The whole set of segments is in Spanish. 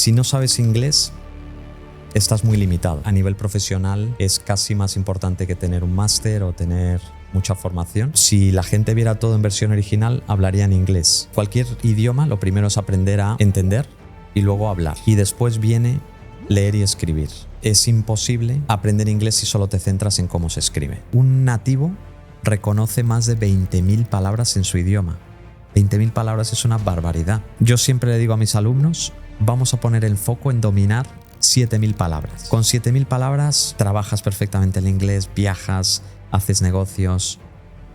Si no sabes inglés, estás muy limitado. A nivel profesional es casi más importante que tener un máster o tener mucha formación. Si la gente viera todo en versión original, hablaría en inglés. Cualquier idioma, lo primero es aprender a entender y luego hablar. Y después viene leer y escribir. Es imposible aprender inglés si solo te centras en cómo se escribe. Un nativo reconoce más de 20.000 palabras en su idioma. 20.000 palabras es una barbaridad. Yo siempre le digo a mis alumnos, vamos a poner el foco en dominar 7.000 palabras. Con 7.000 palabras trabajas perfectamente el inglés, viajas, haces negocios.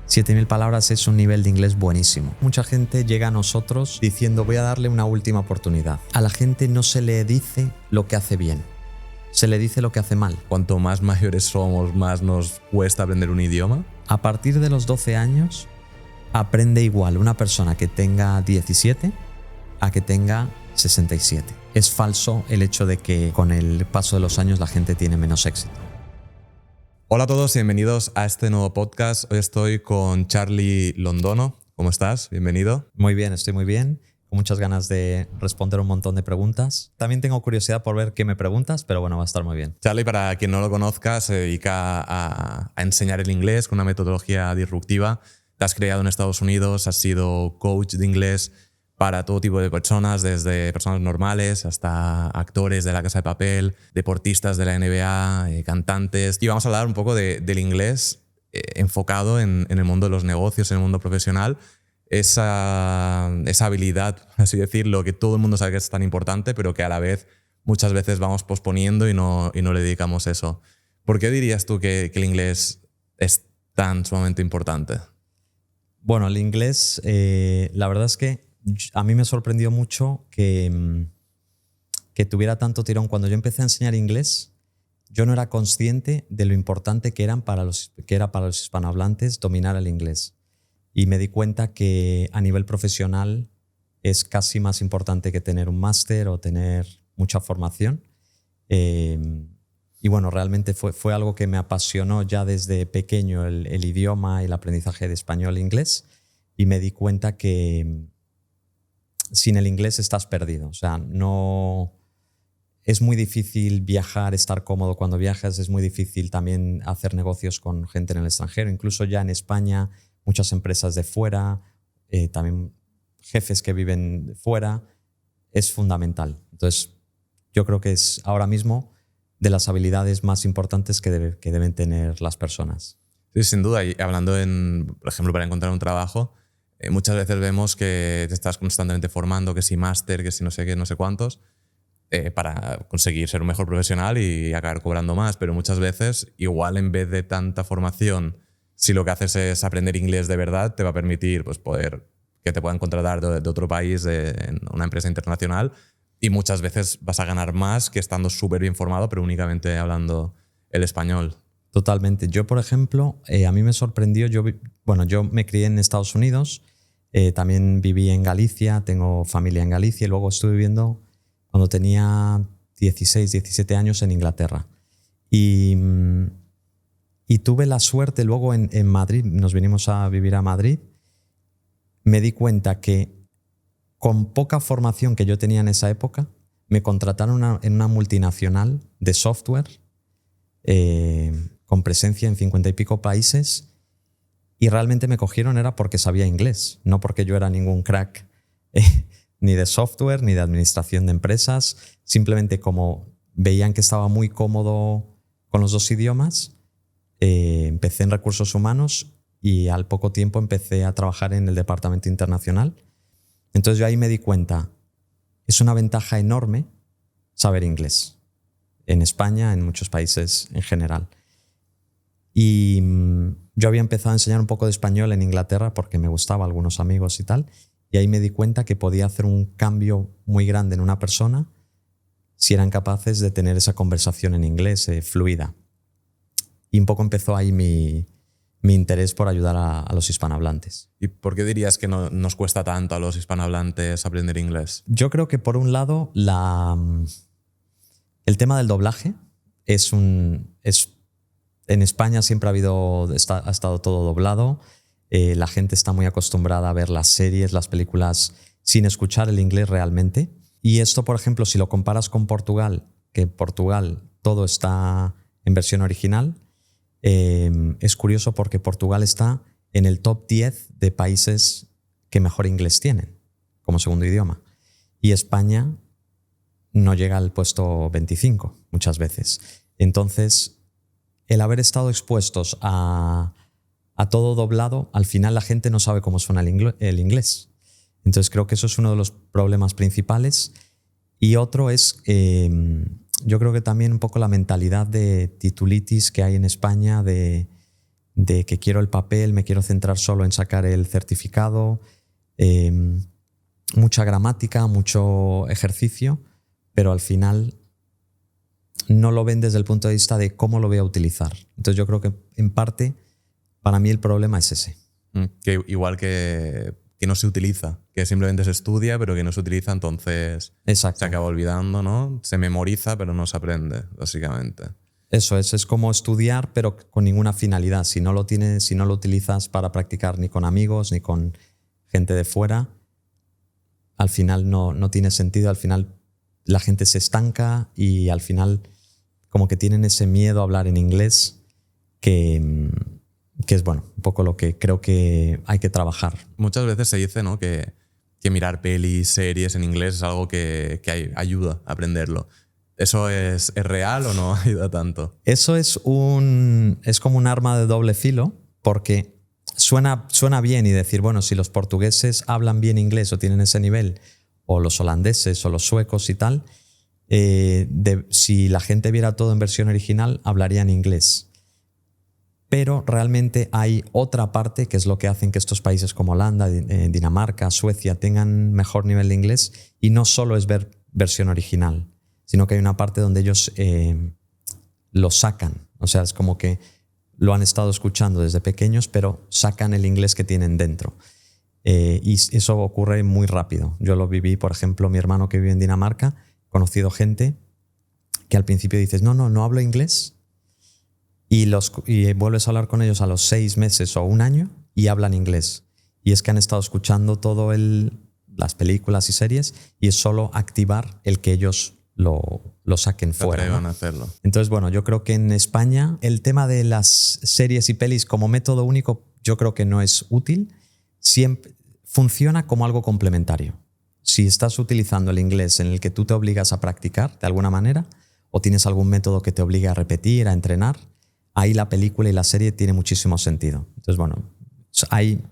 7.000 palabras es un nivel de inglés buenísimo. Mucha gente llega a nosotros diciendo voy a darle una última oportunidad. A la gente no se le dice lo que hace bien, se le dice lo que hace mal. Cuanto más mayores somos, más nos cuesta aprender un idioma. A partir de los 12 años aprende igual una persona que tenga 17 a que tenga 67. Es falso el hecho de que con el paso de los años la gente tiene menos éxito. Hola a todos y bienvenidos a este nuevo podcast. Hoy estoy con Charlie Londono. ¿Cómo estás? Bienvenido. Muy bien, estoy muy bien. Con muchas ganas de responder un montón de preguntas. También tengo curiosidad por ver qué me preguntas, pero bueno, va a estar muy bien. Charlie, para quien no lo conozca, se dedica a enseñar el inglés con una metodología disruptiva. Te has creado en Estados Unidos, has sido coach de inglés para todo tipo de personas, desde personas normales hasta actores de La Casa de Papel, deportistas de la NBA, cantantes. Y vamos a hablar un poco del inglés enfocado en el mundo de los negocios, en el mundo profesional. Esa habilidad, así decirlo, que todo el mundo sabe que es tan importante, pero que a la vez muchas veces vamos posponiendo y no le dedicamos eso. ¿Por qué dirías tú que el inglés es tan sumamente importante? Bueno, el inglés, la verdad es que a mí me sorprendió mucho que tuviera tanto tirón. Cuando yo empecé a enseñar inglés, yo no era consciente de lo importante que era para los hispanohablantes dominar el inglés. Y me di cuenta que a nivel profesional es casi más importante que tener un máster o tener mucha formación. Y bueno, realmente fue algo que me apasionó ya desde pequeño, el idioma y el aprendizaje de español e inglés. Y me di cuenta que sin el inglés estás perdido. O sea, no es muy difícil viajar, estar cómodo cuando viajas. Es muy difícil también hacer negocios con gente en el extranjero. Incluso ya en España, muchas empresas de fuera, también jefes que viven fuera, es fundamental. Entonces, yo creo que es ahora mismo de las habilidades más importantes que deben tener las personas. Sí, sin duda. Y hablando por ejemplo, para encontrar un trabajo, muchas veces vemos que te estás constantemente formando, que si máster, que si no sé qué, no sé cuántos, para conseguir ser un mejor profesional y acabar cobrando más. Pero muchas veces, igual en vez de tanta formación, si lo que haces es aprender inglés de verdad, te va a permitir pues, poder que te puedan contratar de otro país, en una empresa internacional, y muchas veces vas a ganar más que estando súper bien formado, pero únicamente hablando el español. Totalmente. Yo, por ejemplo, a mí me sorprendió, yo me crié en Estados Unidos, también viví en Galicia, tengo familia en Galicia y luego estuve viviendo cuando tenía 16, 17 años en Inglaterra. Y tuve la suerte luego en Madrid, nos vinimos a vivir a Madrid, me di cuenta que con poca formación que yo tenía en esa época, me contrataron en una multinacional de software con presencia en 50 y pico países, y realmente me cogieron era porque sabía inglés, no porque yo era ningún crack ni de software ni de administración de empresas. Simplemente como veían que estaba muy cómodo con los dos idiomas, empecé en recursos humanos y al poco tiempo empecé a trabajar en el departamento internacional. Entonces yo ahí me di cuenta, es una ventaja enorme saber inglés. En España, en muchos países en general. Y yo había empezado a enseñar un poco de español en Inglaterra porque me gustaba, algunos amigos y tal, y ahí me di cuenta que podía hacer un cambio muy grande en una persona si eran capaces de tener esa conversación en inglés fluida. Y un poco empezó ahí mi interés por ayudar a los hispanohablantes. ¿Y por qué dirías que no nos cuesta tanto a los hispanohablantes aprender inglés? Yo creo que por un lado el tema del doblaje en España siempre ha estado todo doblado. La gente está muy acostumbrada a ver las series, las películas sin escuchar el inglés realmente. Y esto, por ejemplo, si lo comparas con Portugal, que en Portugal todo está en versión original, es curioso porque Portugal está en el top 10 de países que mejor inglés tienen como segundo idioma. Y España no llega al puesto 25 muchas veces. Entonces, el haber estado expuestos a todo doblado, al final la gente no sabe cómo suena el inglés. Entonces creo que eso es uno de los problemas principales. Y otro es, yo creo que también un poco la mentalidad de titulitis que hay en España, de que quiero el papel, me quiero centrar solo en sacar el certificado, mucha gramática, mucho ejercicio, pero al final no lo ven desde el punto de vista de cómo lo voy a utilizar. Entonces yo creo que en parte para mí el problema es ese. Que igual que no se utiliza, que simplemente se estudia pero que no se utiliza, entonces Exacto. se acaba olvidando, ¿no? Se memoriza pero no se aprende, básicamente. Eso es como estudiar pero con ninguna finalidad. Si no lo utilizas para practicar ni con amigos ni con gente de fuera, al final no tiene sentido, al final la gente se estanca y al final como que tienen ese miedo a hablar en inglés que es, bueno, un poco lo que creo que hay que trabajar. Muchas veces se dice, ¿no?, que mirar pelis, series en inglés es algo que ayuda a aprenderlo. ¿Eso es real o no ayuda tanto? Eso es como un arma de doble filo, porque suena bien y decir, bueno, si los portugueses hablan bien inglés o tienen ese nivel, o los holandeses o los suecos y tal, si la gente viera todo en versión original, hablarían inglés. Pero realmente hay otra parte que es lo que hacen que estos países como Holanda, Dinamarca, Suecia tengan mejor nivel de inglés, y no solo es ver versión original, sino que hay una parte donde ellos lo sacan. O sea, es como que lo han estado escuchando desde pequeños, pero sacan el inglés que tienen dentro. Y eso ocurre muy rápido. Yo lo viví, por ejemplo, mi hermano que vive en Dinamarca, he conocido gente que al principio dices, no hablo inglés, y vuelves a hablar con ellos a los 6 meses o un año y hablan inglés. Y es que han estado escuchando las películas y series, y es solo activar el que ellos lo saquen fuera, ¿no? A hacerlo. Entonces, bueno, yo creo que en España el tema de las series y pelis como método único yo creo que no es útil. Siempre funciona como algo complementario. Si estás utilizando el inglés en el que tú te obligas a practicar de alguna manera, o tienes algún método que te obligue a repetir, a entrenar, ahí la película y la serie tiene muchísimo sentido. Entonces, bueno, hay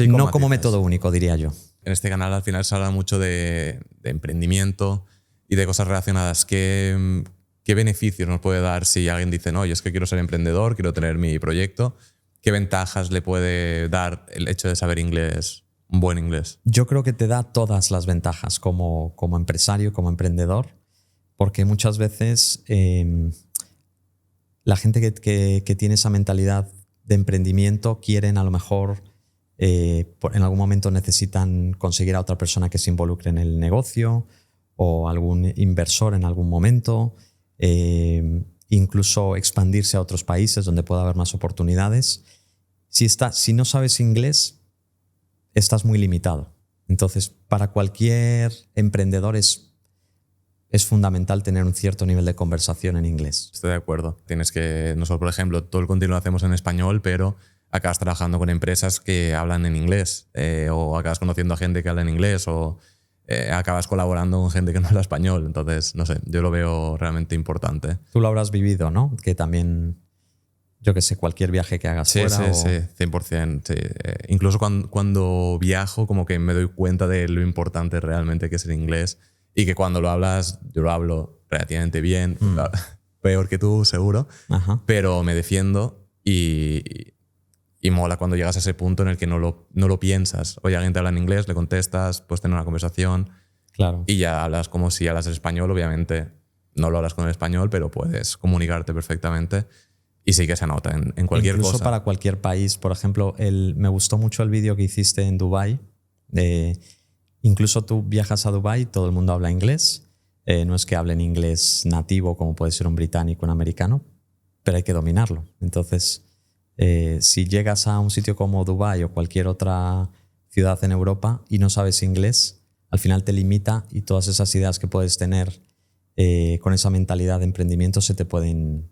no como método único, diría yo. En este canal al final se habla mucho de emprendimiento y de cosas relacionadas. ¿Qué beneficios nos puede dar si alguien dice, no, yo es que quiero ser emprendedor, quiero tener mi proyecto? ¿Qué ventajas le puede dar el hecho de saber inglés, un buen inglés? Yo creo que te da todas las ventajas como empresario, como emprendedor, porque muchas veces la gente que tiene esa mentalidad de emprendimiento quieren a lo mejor, en algún momento necesitan conseguir a otra persona que se involucre en el negocio, o algún inversor en algún momento, incluso expandirse a otros países donde pueda haber más oportunidades. Si no sabes inglés, estás muy limitado. Entonces, para cualquier emprendedor es fundamental tener un cierto nivel de conversación en inglés. Estoy de acuerdo. Nosotros, por ejemplo, todo el contenido lo hacemos en español, pero acabas trabajando con empresas que hablan en inglés, o acabas conociendo a gente que habla en inglés, o acabas colaborando con gente que no habla español. Entonces, no sé, yo lo veo realmente importante. Tú lo habrás vivido, ¿no? Que también, yo que sé, cualquier viaje que hagas fuera. Sí, 100%. Sí. Incluso cuando viajo, como que me doy cuenta de lo importante realmente que es el inglés, y que cuando lo hablas, yo lo hablo relativamente bien, peor que tú, seguro. Ajá. Pero me defiendo y mola cuando llegas a ese punto en el que no lo piensas. Oye, alguien te habla en inglés, le contestas, puedes tener una conversación. Claro. Y ya hablas como si hablas el español. Obviamente no lo hablas con el español, pero puedes comunicarte perfectamente. Y sí que se nota en cualquier cosa. Incluso para cualquier país. Por ejemplo, me gustó mucho el vídeo que hiciste en Dubái. Incluso tú viajas a Dubái, todo el mundo habla inglés. No es que hablen inglés nativo como puede ser un británico o un americano, pero hay que dominarlo. Entonces, si llegas a un sitio como Dubái o cualquier otra ciudad en Europa y no sabes inglés, al final te limita y todas esas ideas que puedes tener con esa mentalidad de emprendimiento se te pueden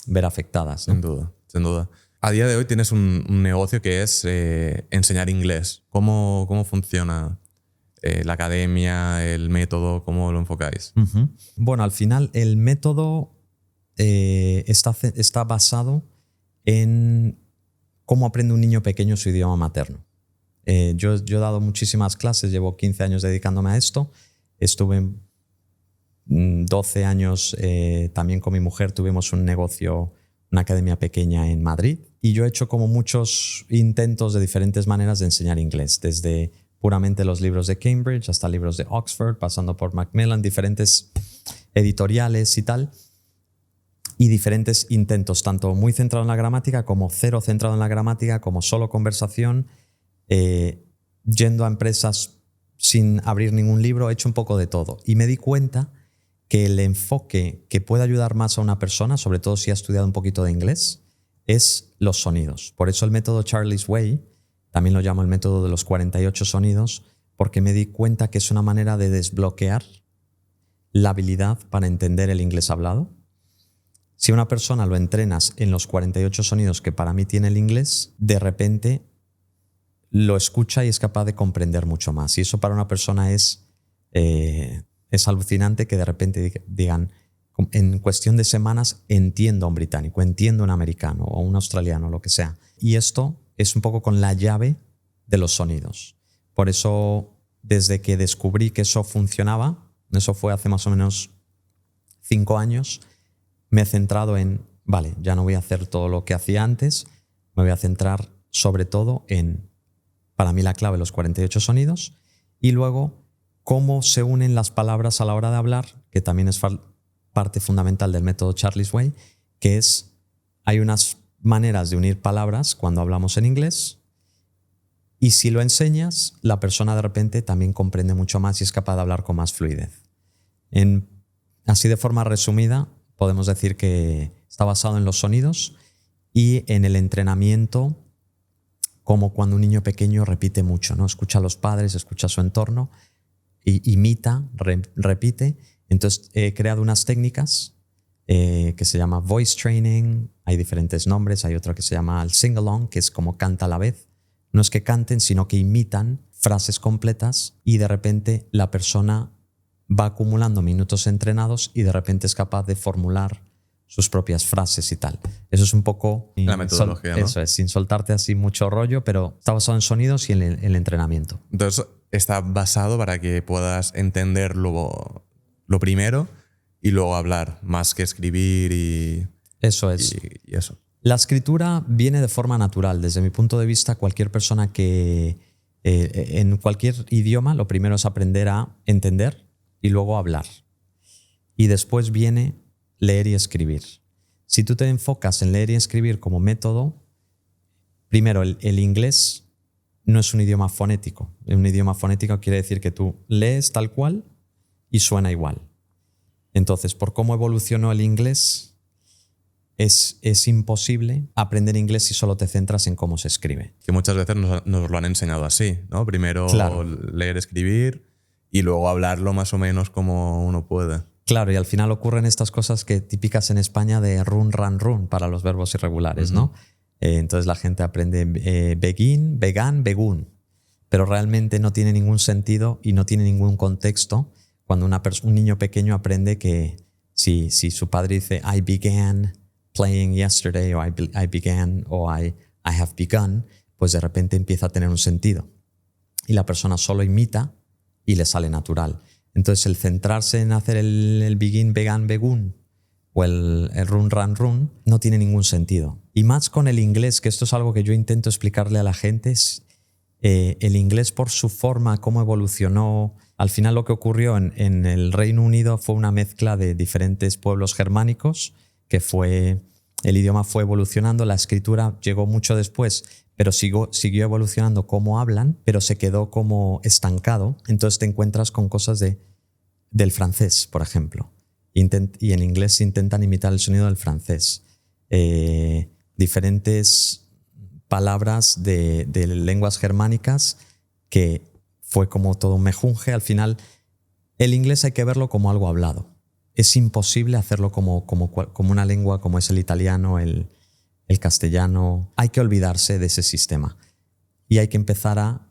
ver afectadas, ¿no? Sin duda, sin duda. A día de hoy tienes un negocio que es enseñar inglés. ¿Cómo funciona la academia, el método? ¿Cómo lo enfocáis? Uh-huh. Bueno, al final el método está basado en cómo aprende un niño pequeño su idioma materno. Yo he dado muchísimas clases, llevo 15 años dedicándome a esto. Estuve 12 años también con mi mujer, tuvimos un negocio, una academia pequeña en Madrid, y yo he hecho como muchos intentos de diferentes maneras de enseñar inglés, desde puramente los libros de Cambridge hasta libros de Oxford, pasando por Macmillan, diferentes editoriales y tal, y diferentes intentos, tanto muy centrado en la gramática como cero centrado en la gramática, como solo conversación, yendo a empresas sin abrir ningún libro. He hecho un poco de todo y me di cuenta que el enfoque que puede ayudar más a una persona, sobre todo si ha estudiado un poquito de inglés, es los sonidos. Por eso el método Charlie's Way, también lo llamo el método de los 48 sonidos, porque me di cuenta que es una manera de desbloquear la habilidad para entender el inglés hablado. Si a una persona lo entrenas en los 48 sonidos que para mí tiene el inglés, de repente lo escucha y es capaz de comprender mucho más. Y eso para una persona es alucinante, que de repente digan, en cuestión de semanas entiendo a un británico, entiendo a un americano o a un australiano, lo que sea. Y esto es un poco con la llave de los sonidos. Por eso, desde que descubrí que eso funcionaba, eso fue hace más o menos 5 años, me he centrado en, vale, ya no voy a hacer todo lo que hacía antes, me voy a centrar sobre todo en, para mí la clave, los 48 sonidos, y luego cómo se unen las palabras a la hora de hablar, que también es parte fundamental del método Charlie's Way, que es, hay unas maneras de unir palabras cuando hablamos en inglés, y si lo enseñas, la persona de repente también comprende mucho más y es capaz de hablar con más fluidez. Así de forma resumida, podemos decir que está basado en los sonidos y en el entrenamiento, como cuando un niño pequeño repite mucho, ¿no? Escucha a los padres, escucha a su entorno, y imita, repite. Entonces he creado unas técnicas que se llama voice training, hay diferentes nombres, hay otra que se llama el sing-along, que es como canta a la vez. No es que canten, sino que imitan frases completas y de repente la persona va acumulando minutos entrenados y de repente es capaz de formular sus propias frases y tal. Eso es un poco la metodología, ¿no? Eso es, sin soltarte así mucho rollo, pero está basado en sonidos y en el entrenamiento. Entonces está basado para que puedas entender lo primero y luego hablar, más que escribir y... Eso es. Y eso. La escritura viene de forma natural. Desde mi punto de vista, cualquier persona que en cualquier idioma, lo primero es aprender a entender y luego hablar. Y después viene leer y escribir. Si tú te enfocas en leer y escribir como método, primero, el inglés no es un idioma fonético. Un idioma fonético quiere decir que tú lees tal cual y suena igual. Entonces, por cómo evolucionó el inglés, es imposible aprender inglés si solo te centras en cómo se escribe. Que muchas veces nos lo han enseñado así, ¿no? Primero Claro. leer, escribir y luego hablarlo más o menos como uno puede. Claro, y al final ocurren estas cosas que típicas en España de run, run, run para los verbos irregulares, ¿no? Entonces la gente aprende begin, began, begun, pero realmente no tiene ningún sentido y no tiene ningún contexto cuando un niño pequeño aprende que si su padre dice I began playing yesterday o I began o I have begun, pues de repente empieza a tener un sentido y la persona solo imita y le sale natural. Entonces el centrarse en hacer el begin, began, begun o el run, run, run no tiene ningún sentido. Y más con el inglés, que esto es algo que yo intento explicarle a la gente, es el inglés por su forma, cómo evolucionó. Al final lo que ocurrió en el Reino Unido fue una mezcla de diferentes pueblos germánicos, que el idioma fue evolucionando, la escritura llegó mucho después, pero siguió evolucionando cómo hablan, pero se quedó como estancado. Entonces te encuentras con cosas del francés, por ejemplo. Y en inglés intentan imitar el sonido del francés. Diferentes palabras de lenguas germánicas que fue como todo un mejunje. Al final, el inglés hay que verlo como algo hablado. Es imposible hacerlo como una lengua como es el italiano, el castellano. Hay que olvidarse de ese sistema y hay que empezar a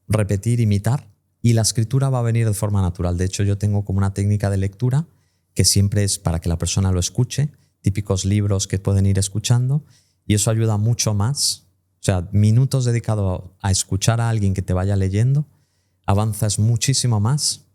repetir, imitar, y la escritura va a venir de forma natural. De hecho, yo tengo como una técnica de lectura que siempre es para que la persona lo escuche, típicos libros que pueden ir escuchando, y eso ayuda mucho más. O sea, minutos dedicados a escuchar a alguien que te vaya leyendo, avanzas muchísimo más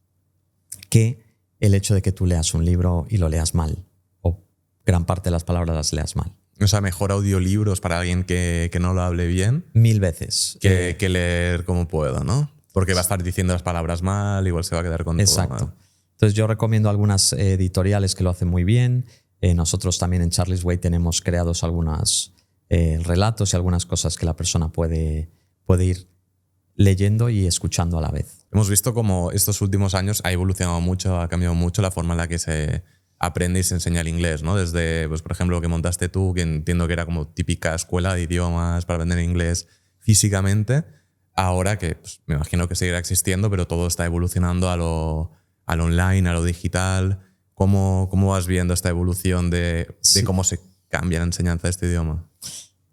que el hecho de que tú leas un libro y lo leas mal, o gran parte de las palabras las leas mal. O sea, mejor audiolibros para alguien que no lo hable bien. 1000 veces. Que leer como puedo, ¿no? Porque va a estar diciendo las palabras mal, igual se va a quedar con Exacto. todo. Entonces yo recomiendo algunas editoriales que lo hacen muy bien. Nosotros también en Charlie's Way tenemos creados algunos relatos y algunas cosas que la persona puede ir leyendo y escuchando a la vez. Hemos visto cómo estos últimos años ha evolucionado mucho, ha cambiado mucho la forma en la que se aprende y se enseña el inglés, ¿no? Desde, pues, por ejemplo, lo que montaste tú, que entiendo que era como típica escuela de idiomas para aprender inglés físicamente, ahora que pues, me imagino que seguirá existiendo, pero todo está evolucionando a lo online, a lo digital. ¿Cómo vas viendo esta evolución de cómo se cambia la enseñanza de este idioma?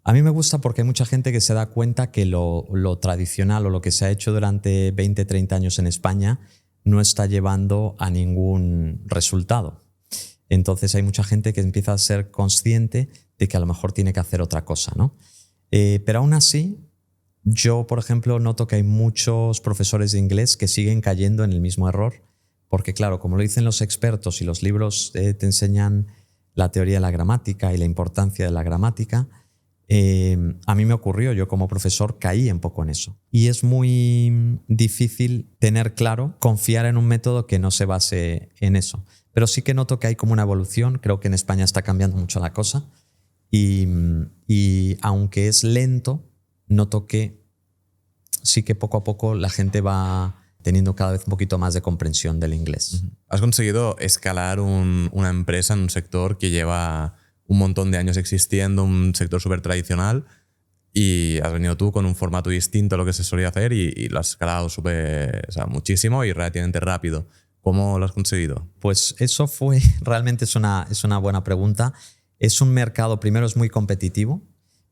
A mí me gusta porque hay mucha gente que se da cuenta que lo tradicional o lo que se ha hecho durante 20, 30 años en España no está llevando a ningún resultado. Entonces hay mucha gente que empieza a ser consciente de que a lo mejor tiene que hacer otra cosa, ¿no? Pero aún así, yo, por ejemplo, noto que hay muchos profesores de inglés que siguen cayendo en el mismo error, porque claro, como lo dicen los expertos y los libros te enseñan la teoría de la gramática y la importancia de la gramática, a mí me ocurrió, yo como profesor caí un poco en eso. Y es muy difícil tener claro, confiar en un método que no se base en eso. Pero sí que noto que hay como una evolución, creo que en España está cambiando mucho la cosa y aunque es lento, noto que sí que poco a poco la gente va teniendo cada vez un poquito más de comprensión del inglés. Has conseguido escalar una empresa en un sector que lleva un montón de años existiendo, un sector súper tradicional, y has venido tú con un formato distinto a lo que se solía hacer y lo has escalado muchísimo y relativamente rápido. ¿Cómo lo has conseguido? Pues eso realmente es una buena pregunta. Es un mercado, primero es muy competitivo,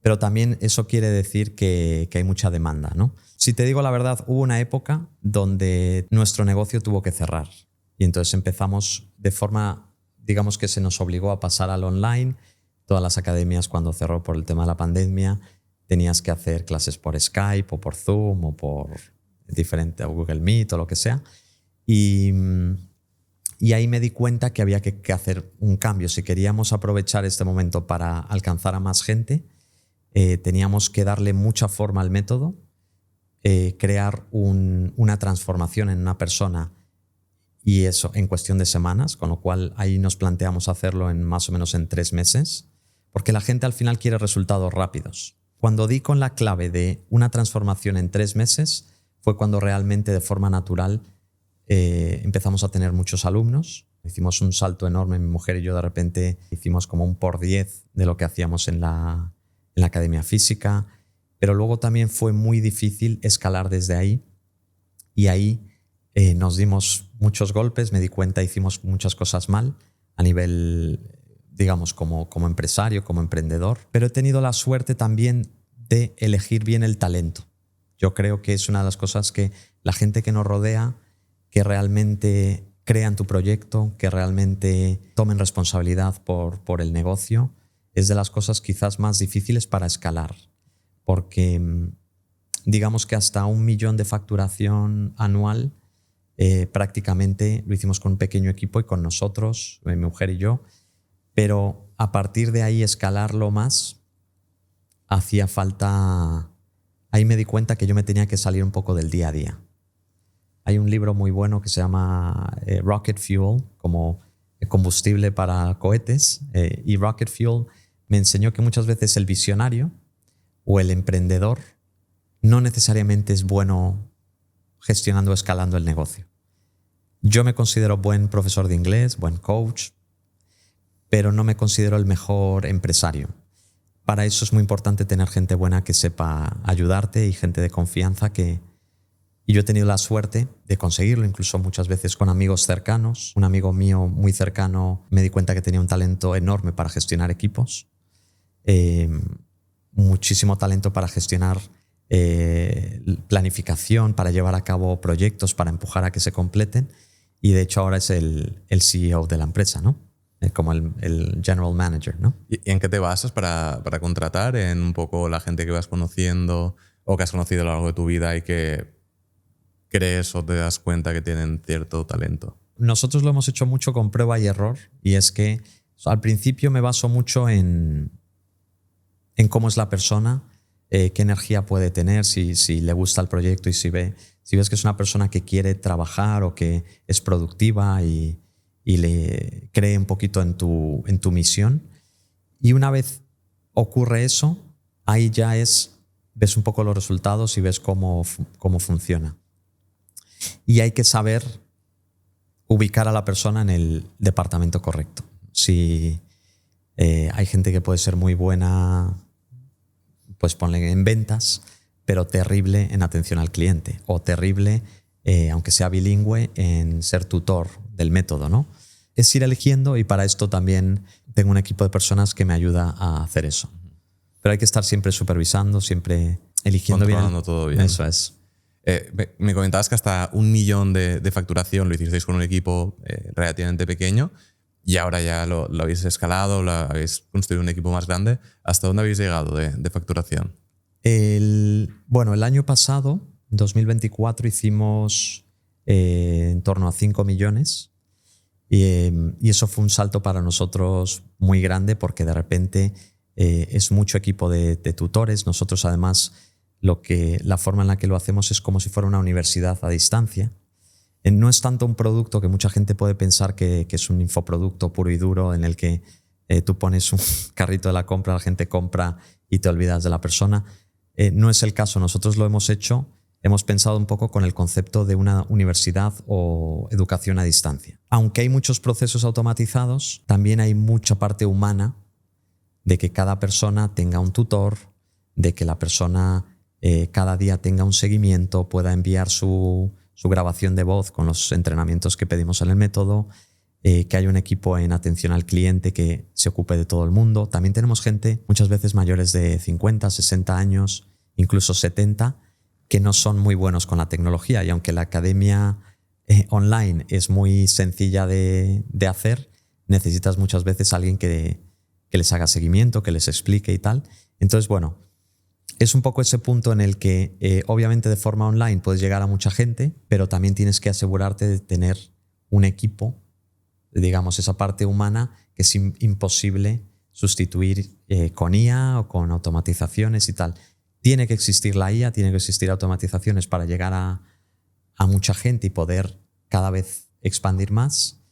pero también eso quiere decir que hay mucha demanda, ¿no? Si te digo la verdad, hubo una época donde nuestro negocio tuvo que cerrar y entonces empezamos de forma, digamos que se nos obligó a pasar al online. Todas las academias cuando cerró por el tema de la pandemia tenías que hacer clases por Skype o por Zoom o por Google Meet o lo que sea. Y ahí me di cuenta que había que hacer un cambio. Si queríamos aprovechar este momento para alcanzar a más gente, teníamos que darle mucha forma al método, crear una transformación en una persona, y eso en cuestión de semanas, con lo cual ahí nos planteamos hacerlo en más o menos en 3 meses, porque la gente al final quiere resultados rápidos. Cuando di con la clave de una transformación en 3 meses, fue cuando realmente de forma natural empezamos a tener muchos alumnos. Hicimos un salto enorme, mi mujer y yo de repente hicimos como un por 10 de lo que hacíamos en la academia física, pero luego también fue muy difícil escalar desde ahí y ahí nos dimos muchos golpes, me di cuenta, hicimos muchas cosas mal a nivel, digamos, como empresario, como emprendedor, pero he tenido la suerte también de elegir bien el talento. Yo creo que es una de las cosas que la gente que nos rodea, que realmente crean tu proyecto, que realmente tomen responsabilidad por el negocio, es de las cosas quizás más difíciles para escalar, porque digamos que hasta 1 millón de facturación anual prácticamente lo hicimos con un pequeño equipo y con nosotros, mi mujer y yo, pero a partir de ahí escalarlo más hacía falta. Ahí me di cuenta que yo me tenía que salir un poco del día a día. Hay un libro muy bueno que se llama Rocket Fuel, como combustible para cohetes, y Rocket Fuel me enseñó que muchas veces el visionario o el emprendedor no necesariamente es bueno gestionando o escalando el negocio. Yo me considero buen profesor de inglés, buen coach, pero no me considero el mejor empresario. Para eso es muy importante tener gente buena que sepa ayudarte y gente de confianza Y yo he tenido la suerte de conseguirlo, incluso muchas veces con amigos cercanos. Un amigo mío muy cercano me di cuenta que tenía un talento enorme para gestionar equipos, muchísimo talento para gestionar planificación, para llevar a cabo proyectos, para empujar a que se completen. Y de hecho ahora es el CEO de la empresa, ¿no? Como el general manager, ¿no? ¿Y en qué te basas para contratar? ¿En un poco la gente que vas conociendo o que has conocido a lo largo de tu vida y que crees o te das cuenta que tienen cierto talento? Nosotros lo hemos hecho mucho con prueba y error, y es que al principio me baso mucho en cómo es la persona, qué energía puede tener, si le gusta el proyecto y si ves que es una persona que quiere trabajar o que es productiva y le cree un poquito en tu misión. Y una vez ocurre eso, ahí ya ves un poco los resultados y ves cómo funciona. Y hay que saber ubicar a la persona en el departamento correcto. Si hay gente que puede ser muy buena, pues ponle en ventas, pero terrible en atención al cliente, o terrible, aunque sea bilingüe, en ser tutor del método, ¿no? Es ir eligiendo, y para esto también tengo un equipo de personas que me ayuda a hacer eso. Pero hay que estar siempre supervisando, siempre eligiendo bien. Controlando todo bien. Eso es. Me comentabas que hasta 1 millón de facturación lo hicisteis con un equipo relativamente pequeño, y ahora ya lo habéis escalado, lo habéis construido un equipo más grande. ¿Hasta dónde habéis llegado de facturación? El año pasado, 2024, hicimos en torno a 5 millones y eso fue un salto para nosotros muy grande, porque de repente es mucho equipo de tutores. Nosotros además la forma en la que lo hacemos es como si fuera una universidad a distancia. No es tanto un producto, que mucha gente puede pensar que es un infoproducto puro y duro en el que tú pones un carrito de la compra, la gente compra y te olvidas de la persona. No es el caso. Nosotros lo hemos hecho, hemos pensado un poco con el concepto de una universidad o educación a distancia. Aunque hay muchos procesos automatizados, también hay mucha parte humana, de que cada persona tenga un tutor, de que la persona cada día tenga un seguimiento, pueda enviar su grabación de voz con los entrenamientos que pedimos en el método, que haya un equipo en atención al cliente que se ocupe de todo el mundo. También tenemos gente muchas veces mayores de 50, 60 años, incluso 70, que no son muy buenos con la tecnología, y aunque la academia online es muy sencilla de hacer, necesitas muchas veces a alguien que les haga seguimiento, que les explique y tal. Entonces, bueno, es un poco ese punto en el que obviamente de forma online puedes llegar a mucha gente, pero también tienes que asegurarte de tener un equipo, digamos, esa parte humana que es imposible sustituir con IA o con automatizaciones y tal. Tiene que existir la IA, tiene que existir automatizaciones para llegar a mucha gente y poder cada vez expandir más,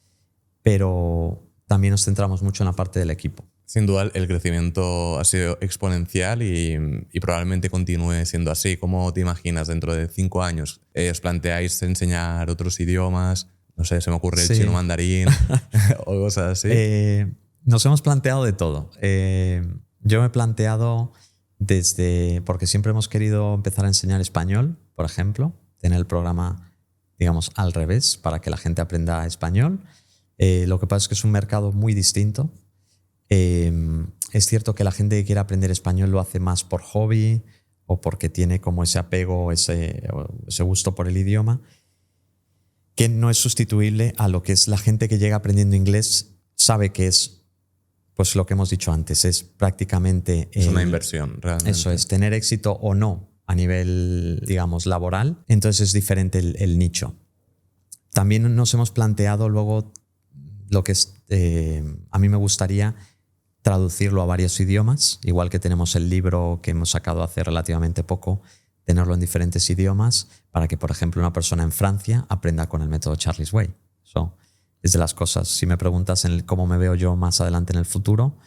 pero también nos centramos mucho en la parte del equipo. Sin duda el crecimiento ha sido exponencial y probablemente continúe siendo así. ¿Cómo te imaginas dentro de 5 años? ¿Os planteáis enseñar otros idiomas? No sé, se me ocurre el chino mandarín o cosas así. Nos hemos planteado de todo. Yo me he planteado porque siempre hemos querido empezar a enseñar español, por ejemplo, tener el programa, digamos, al revés, para que la gente aprenda español. Lo que pasa es que es un mercado muy distinto. Es cierto que la gente que quiere aprender español lo hace más por hobby o porque tiene como ese apego, ese gusto por el idioma, que no es sustituible a lo que es la gente que llega aprendiendo inglés. Sabe que es, pues lo que hemos dicho antes, es prácticamente... Es una inversión, realmente. Eso es, tener éxito o no a nivel, digamos, laboral. Entonces es diferente el nicho. También nos hemos planteado luego lo que es... a mí me gustaría traducirlo a varios idiomas, igual que tenemos el libro que hemos sacado hace relativamente poco, tenerlo en diferentes idiomas para que, por ejemplo, una persona en Francia aprenda con el método Charlie's Way. Eso es de las cosas. Si me preguntas cómo me veo yo más adelante en el futuro,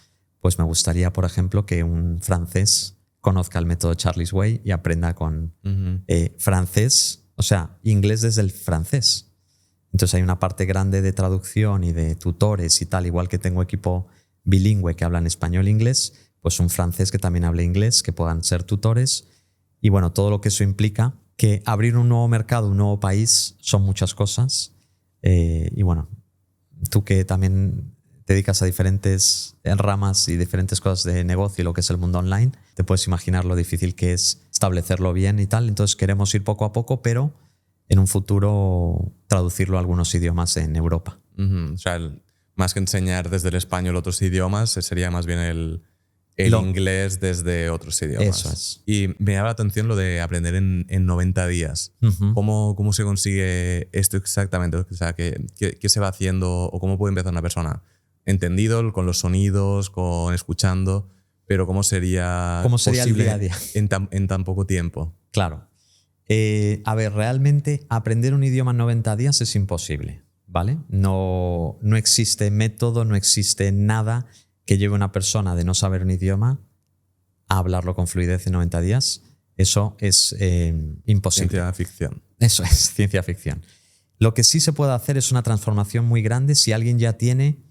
pues me gustaría, por ejemplo, que un francés conozca el método Charlie's Way y aprenda con francés, o sea, inglés desde el francés. Entonces hay una parte grande de traducción y de tutores y tal, igual que tengo equipo bilingüe que hablan español e inglés, pues un francés que también hable inglés, que puedan ser tutores. Y bueno, todo lo que eso implica, que abrir un nuevo mercado, un nuevo país, son muchas cosas. Y bueno, tú que también te dedicas a diferentes ramas y diferentes cosas de negocio y lo que es el mundo online, te puedes imaginar lo difícil que es establecerlo bien y tal. Entonces queremos ir poco a poco, pero en un futuro traducirlo a algunos idiomas en Europa. O sea, más que enseñar desde el español otros idiomas, sería más bien el inglés desde otros idiomas. Eso es. Y me llama la atención lo de aprender en 90 días. ¿Cómo se consigue esto exactamente? O sea, ¿qué se va haciendo o cómo puede empezar una persona? Entendido, con los sonidos, escuchando, pero ¿cómo sería el día a día en tan poco tiempo? Claro. A ver, realmente aprender un idioma en 90 días es imposible, ¿vale? No existe método, no existe nada que lleve a una persona de no saber un idioma a hablarlo con fluidez en 90 días. Eso es imposible. Ciencia ficción. Eso es ciencia ficción. Lo que sí se puede hacer es una transformación muy grande si alguien ya tiene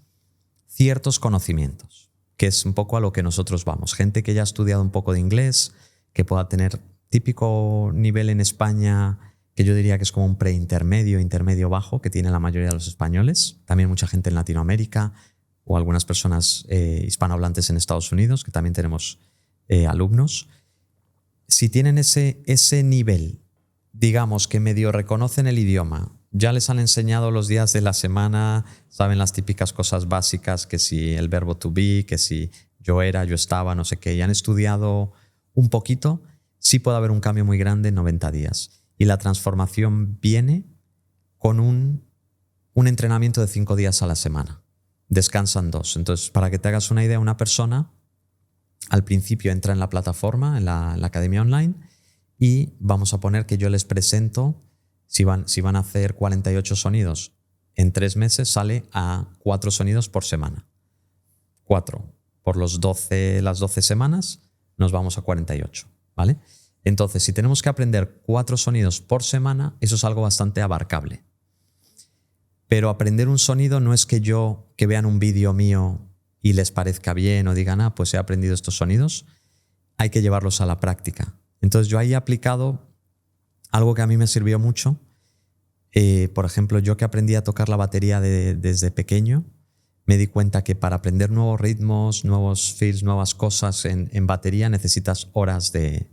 ciertos conocimientos, que es un poco a lo que nosotros vamos. Gente que ya ha estudiado un poco de inglés, que pueda tener típico nivel en España, que yo diría que es como un preintermedio, intermedio bajo, que tiene la mayoría de los españoles. También mucha gente en Latinoamérica o algunas personas hispanohablantes en Estados Unidos, que también tenemos alumnos. Si tienen ese nivel, digamos que medio reconocen el idioma, ya les han enseñado los días de la semana, saben las típicas cosas básicas, que si el verbo to be, que si yo era, yo estaba, no sé qué, y han estudiado un poquito, sí puede haber un cambio muy grande en 90 días. Y la transformación viene con un entrenamiento de 5 días a la semana. Descansan 2. Entonces, para que te hagas una idea, una persona al principio entra en la plataforma, en la academia online, y vamos a poner que yo les presento, si van a hacer 48 sonidos en 3 meses, sale a 4 sonidos por semana. 4 por las 12 semanas, nos vamos a 48, ¿vale? Entonces, si tenemos que aprender 4 sonidos por semana, eso es algo bastante abarcable. Pero aprender un sonido no es que vean un vídeo mío y les parezca bien o digan, pues he aprendido estos sonidos. Hay que llevarlos a la práctica. Entonces yo ahí he aplicado algo que a mí me sirvió mucho. Por ejemplo, yo que aprendí a tocar la batería desde pequeño, me di cuenta que para aprender nuevos ritmos, nuevos fills, nuevas cosas en batería necesitas horas de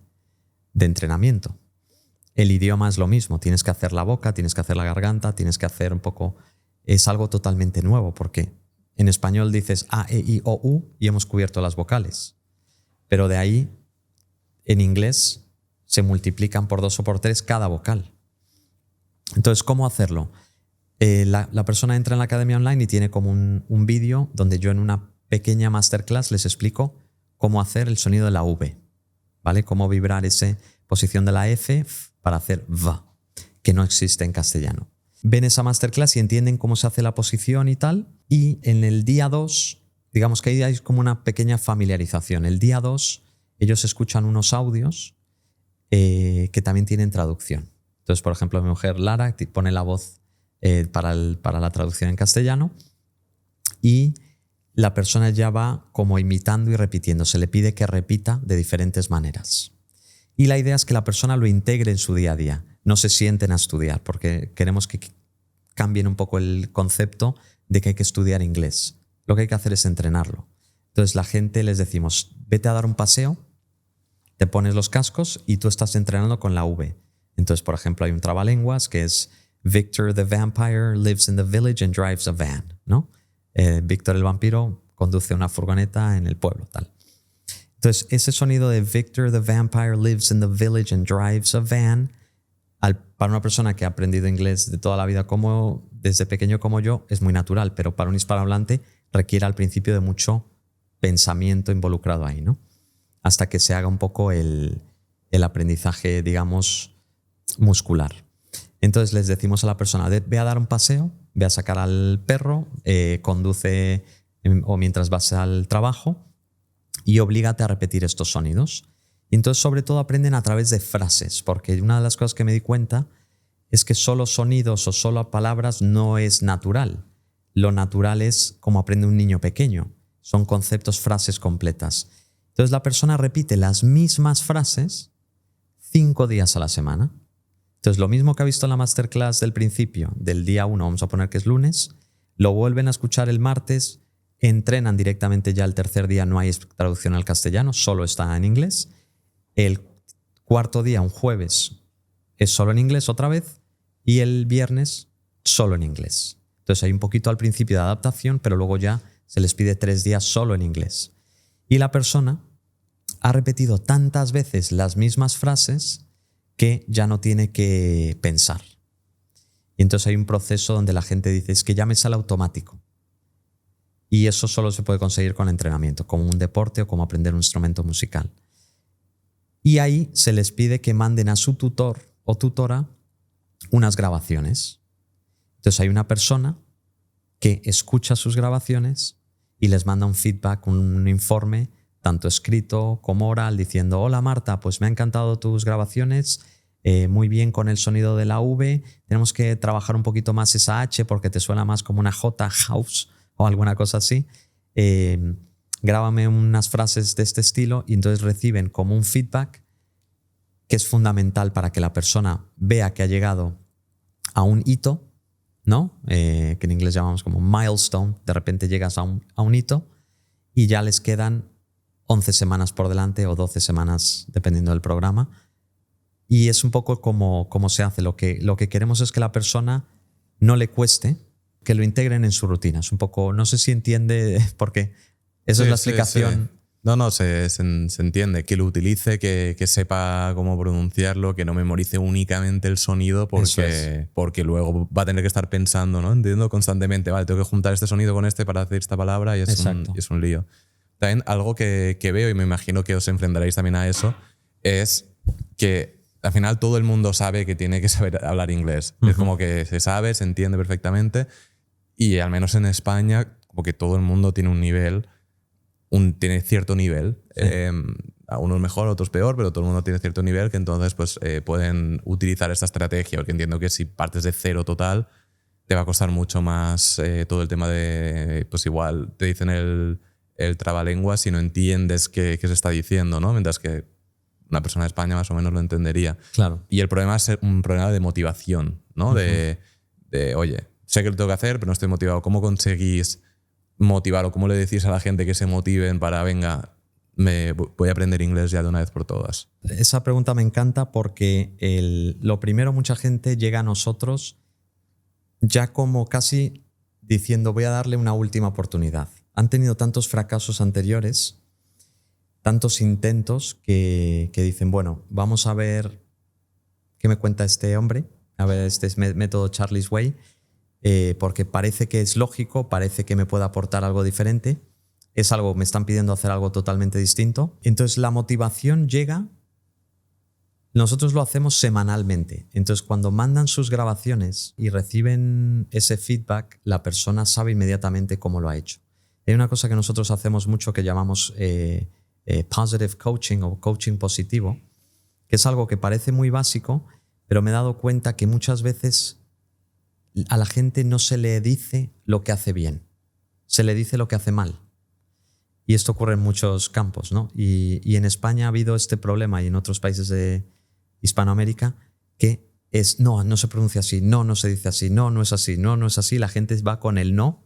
entrenamiento. El idioma es lo mismo, tienes que hacer la boca, tienes que hacer la garganta, tienes que hacer un poco... Es algo totalmente nuevo porque en español dices A, E, I, O, U y hemos cubierto las vocales. Pero de ahí, en inglés, se multiplican por 2 o por 3 cada vocal. Entonces, ¿cómo hacerlo? La persona entra en la academia online y tiene como un vídeo donde yo en una pequeña masterclass les explico cómo hacer el sonido de la V, ¿vale? Cómo vibrar esa posición de la F para hacer V, que no existe en castellano. Ven esa masterclass y entienden cómo se hace la posición y tal, y en el día 2, digamos que ahí hay como una pequeña familiarización. El día 2 ellos escuchan unos audios que también tienen traducción. Entonces, por ejemplo, mi mujer Lara pone la voz para la traducción en castellano y la persona ya va como imitando y repitiendo. Se le pide que repita de diferentes maneras. Y la idea es que la persona lo integre en su día a día. No se sienten a estudiar porque queremos que cambien un poco el concepto de que hay que estudiar inglés. Lo que hay que hacer es entrenarlo. Entonces la gente les decimos, vete a dar un paseo, te pones los cascos y tú estás entrenando con la V. Entonces, por ejemplo, hay un trabalenguas que es Victor the vampire lives in the village and drives a van, ¿no? Víctor el vampiro conduce una furgoneta en el pueblo, tal. Entonces, ese sonido de Victor the vampire lives in the village and drives a van, para una persona que ha aprendido inglés de toda la vida desde pequeño como yo, es muy natural, pero para un hispanohablante requiere al principio de mucho pensamiento involucrado ahí, ¿no? Hasta que se haga un poco el aprendizaje, digamos, muscular. Entonces les decimos a la persona, ve a dar un paseo, ve a sacar al perro, conduce o mientras vas al trabajo y oblígate a repetir estos sonidos. Y entonces sobre todo aprenden a través de frases, porque una de las cosas que me di cuenta es que solo sonidos o solo palabras no es natural. Lo natural es como aprende un niño pequeño. Son conceptos, frases completas. Entonces la persona repite las mismas frases 5 días a la semana. Entonces, lo mismo que ha visto en la masterclass del principio, del día 1, vamos a poner que es lunes, lo vuelven a escuchar el martes, entrenan directamente ya el tercer día, no hay traducción al castellano, solo está en inglés. El cuarto día, un jueves, es solo en inglés otra vez y el viernes solo en inglés. Entonces hay un poquito al principio de adaptación, pero luego ya se les pide 3 días solo en inglés. Y la persona ha repetido tantas veces las mismas frases que ya no tiene que pensar. Y entonces hay un proceso donde la gente dice, es que ya me sale automático. Y eso solo se puede conseguir con entrenamiento, como un deporte o como aprender un instrumento musical. Y ahí se les pide que manden a su tutor o tutora unas grabaciones. Entonces hay una persona que escucha sus grabaciones y les manda un feedback, un informe, tanto escrito como oral, diciendo: hola Marta, pues me han encantado tus grabaciones, muy bien con el sonido de la V, tenemos que trabajar un poquito más esa H porque te suena más como una J, house o alguna cosa así. Grábame unas frases de este estilo, y entonces reciben como un feedback que es fundamental para que la persona vea que ha llegado a un hito, ¿no? Que en inglés llamamos como milestone. De repente llegas a un hito y ya les quedan 11 semanas por delante o 12 semanas, dependiendo del programa. Y es un poco como se hace. Lo que queremos es que la persona no le cueste, que lo integren en su rutina. Es un poco, no sé si entiende, porque esa es la explicación. Sí. No, se entiende. Que lo utilice, que sepa cómo pronunciarlo, que no memorice únicamente el sonido porque luego va a tener que estar pensando, ¿no? Entiendo constantemente, vale, tengo que juntar este sonido con este para hacer esta palabra, y es un lío. También algo que veo, y me imagino que os enfrentaréis también a eso, es que al final todo el mundo sabe que tiene que saber hablar inglés. Es como que se sabe, se entiende perfectamente, y al menos en España como que todo el mundo tiene un nivel, tiene cierto nivel. Sí. A unos mejor, a otros peor, pero todo el mundo tiene cierto nivel, que entonces pues pueden utilizar esta estrategia, porque entiendo que si partes de cero total te va a costar mucho más todo el tema de, pues igual te dicen el trabalenguas si no entiendes qué se está diciendo, ¿no? Mientras que una persona de España más o menos lo entendería. Claro. Y el problema es un problema de motivación, ¿no? De oye, sé que lo tengo que hacer, pero no estoy motivado. ¿Cómo conseguís motivar, o cómo le decís a la gente que se motiven para, venga, voy a aprender inglés ya de una vez por todas? Esa pregunta me encanta porque lo primero, mucha gente llega a nosotros ya como casi diciendo: voy a darle una última oportunidad. Han tenido tantos fracasos anteriores, tantos intentos, que dicen: bueno, vamos a ver qué me cuenta este hombre, a ver este método Charlie's Way, porque parece que es lógico, parece que me puede aportar algo diferente, me están pidiendo hacer algo totalmente distinto. Entonces la motivación llega, nosotros lo hacemos semanalmente. Entonces cuando mandan sus grabaciones y reciben ese feedback, la persona sabe inmediatamente cómo lo ha hecho. Hay una cosa que nosotros hacemos mucho que llamamos positive coaching o coaching positivo, que es algo que parece muy básico, pero me he dado cuenta que muchas veces a la gente no se le dice lo que hace bien, se le dice lo que hace mal. Y esto ocurre en muchos campos, ¿no? Y en España ha habido este problema, y en otros países de Hispanoamérica, que es: no se pronuncia así, no se dice así, no es así, no es así. La gente va con el no,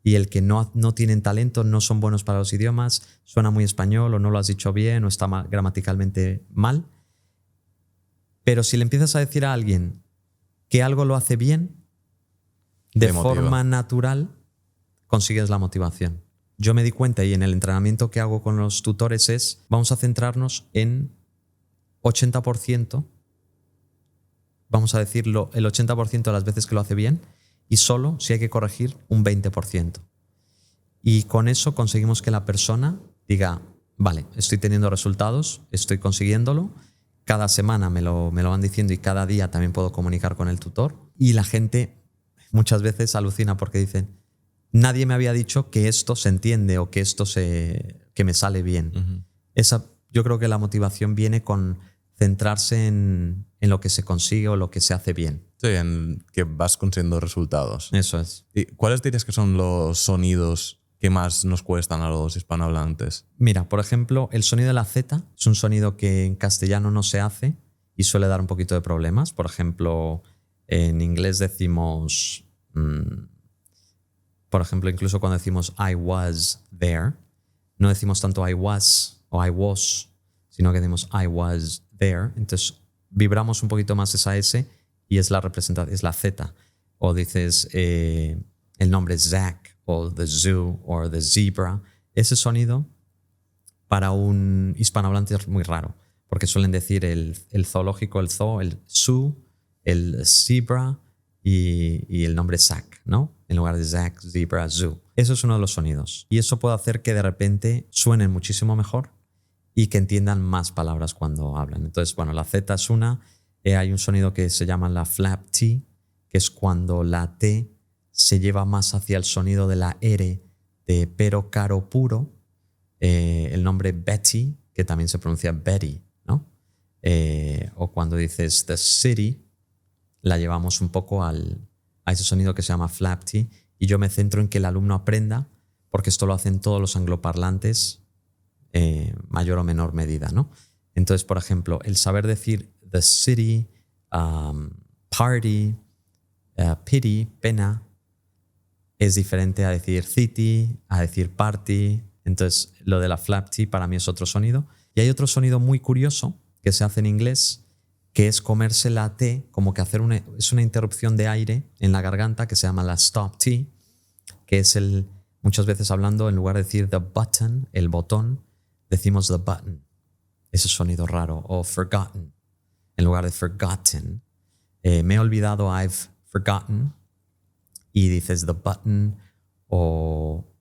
y el que no tienen talento, no son buenos para los idiomas, suena muy español, o no lo has dicho bien, o está gramaticalmente mal. Pero si le empiezas a decir a alguien que algo lo hace bien, de forma natural, consigues la motivación. Yo me di cuenta, y en el entrenamiento que hago con los tutores es: vamos a centrarnos en 80%, vamos a decirlo, el 80% de las veces que lo hace bien, y solo si hay que corregir un 20%. Y con eso conseguimos que la persona diga: vale, estoy teniendo resultados, estoy consiguiéndolo, cada semana me lo van diciendo, y cada día también puedo comunicar con el tutor. Y la gente muchas veces alucina porque dicen: nadie me había dicho que esto se entiende, o que esto que me sale bien. Yo creo que la motivación viene con centrarse en lo que se consigue o lo que se hace bien. Sí, en que vas consiguiendo resultados. Eso es. ¿Y cuáles dirías que son los sonidos que más nos cuestan a los hispanohablantes? Mira, por ejemplo, el sonido de la Z es un sonido que en castellano no se hace, y suele dar un poquito de problemas. Por ejemplo, en inglés decimos, por ejemplo, incluso cuando decimos I was there, no decimos tanto I was o I was, sino que decimos I was there. Entonces vibramos un poquito más esa S y es la representación, es la Z. O dices el nombre Zach o the zoo o the zebra. Ese sonido para un hispanohablante es muy raro, porque suelen decir el zoológico, el zoo, el zoo, el zebra y el nombre Zach, ¿no? En lugar de Zach, zebra, zoo. Eso es uno de los sonidos. Y eso puede hacer que de repente suenen muchísimo mejor y que entiendan más palabras cuando hablan. Entonces, bueno, la Z es una. Hay un sonido que se llama la flap T, que es cuando la T se lleva más hacia el sonido de la R de pero, caro, puro. El nombre Betty, que también se pronuncia Betty, ¿no? O cuando dices the city, la llevamos un poco a ese sonido que se llama flap T, y yo me centro en que el alumno aprenda, porque esto lo hacen todos los angloparlantes, mayor o menor medida, ¿no? Entonces, por ejemplo, el saber decir the city, party, pity, pena, es diferente a decir city, a decir party. Entonces, lo de la flap T para mí es otro sonido. Y hay otro sonido muy curioso que se hace en inglés, que es comerse la T, como que es una interrupción de aire en la garganta, que se llama la stop T, que es muchas veces hablando, en lugar de decir the button, el botón, decimos the button. Ese sonido raro. O forgotten, en lugar de forgotten. Me he olvidado, I've forgotten. Y dices the button o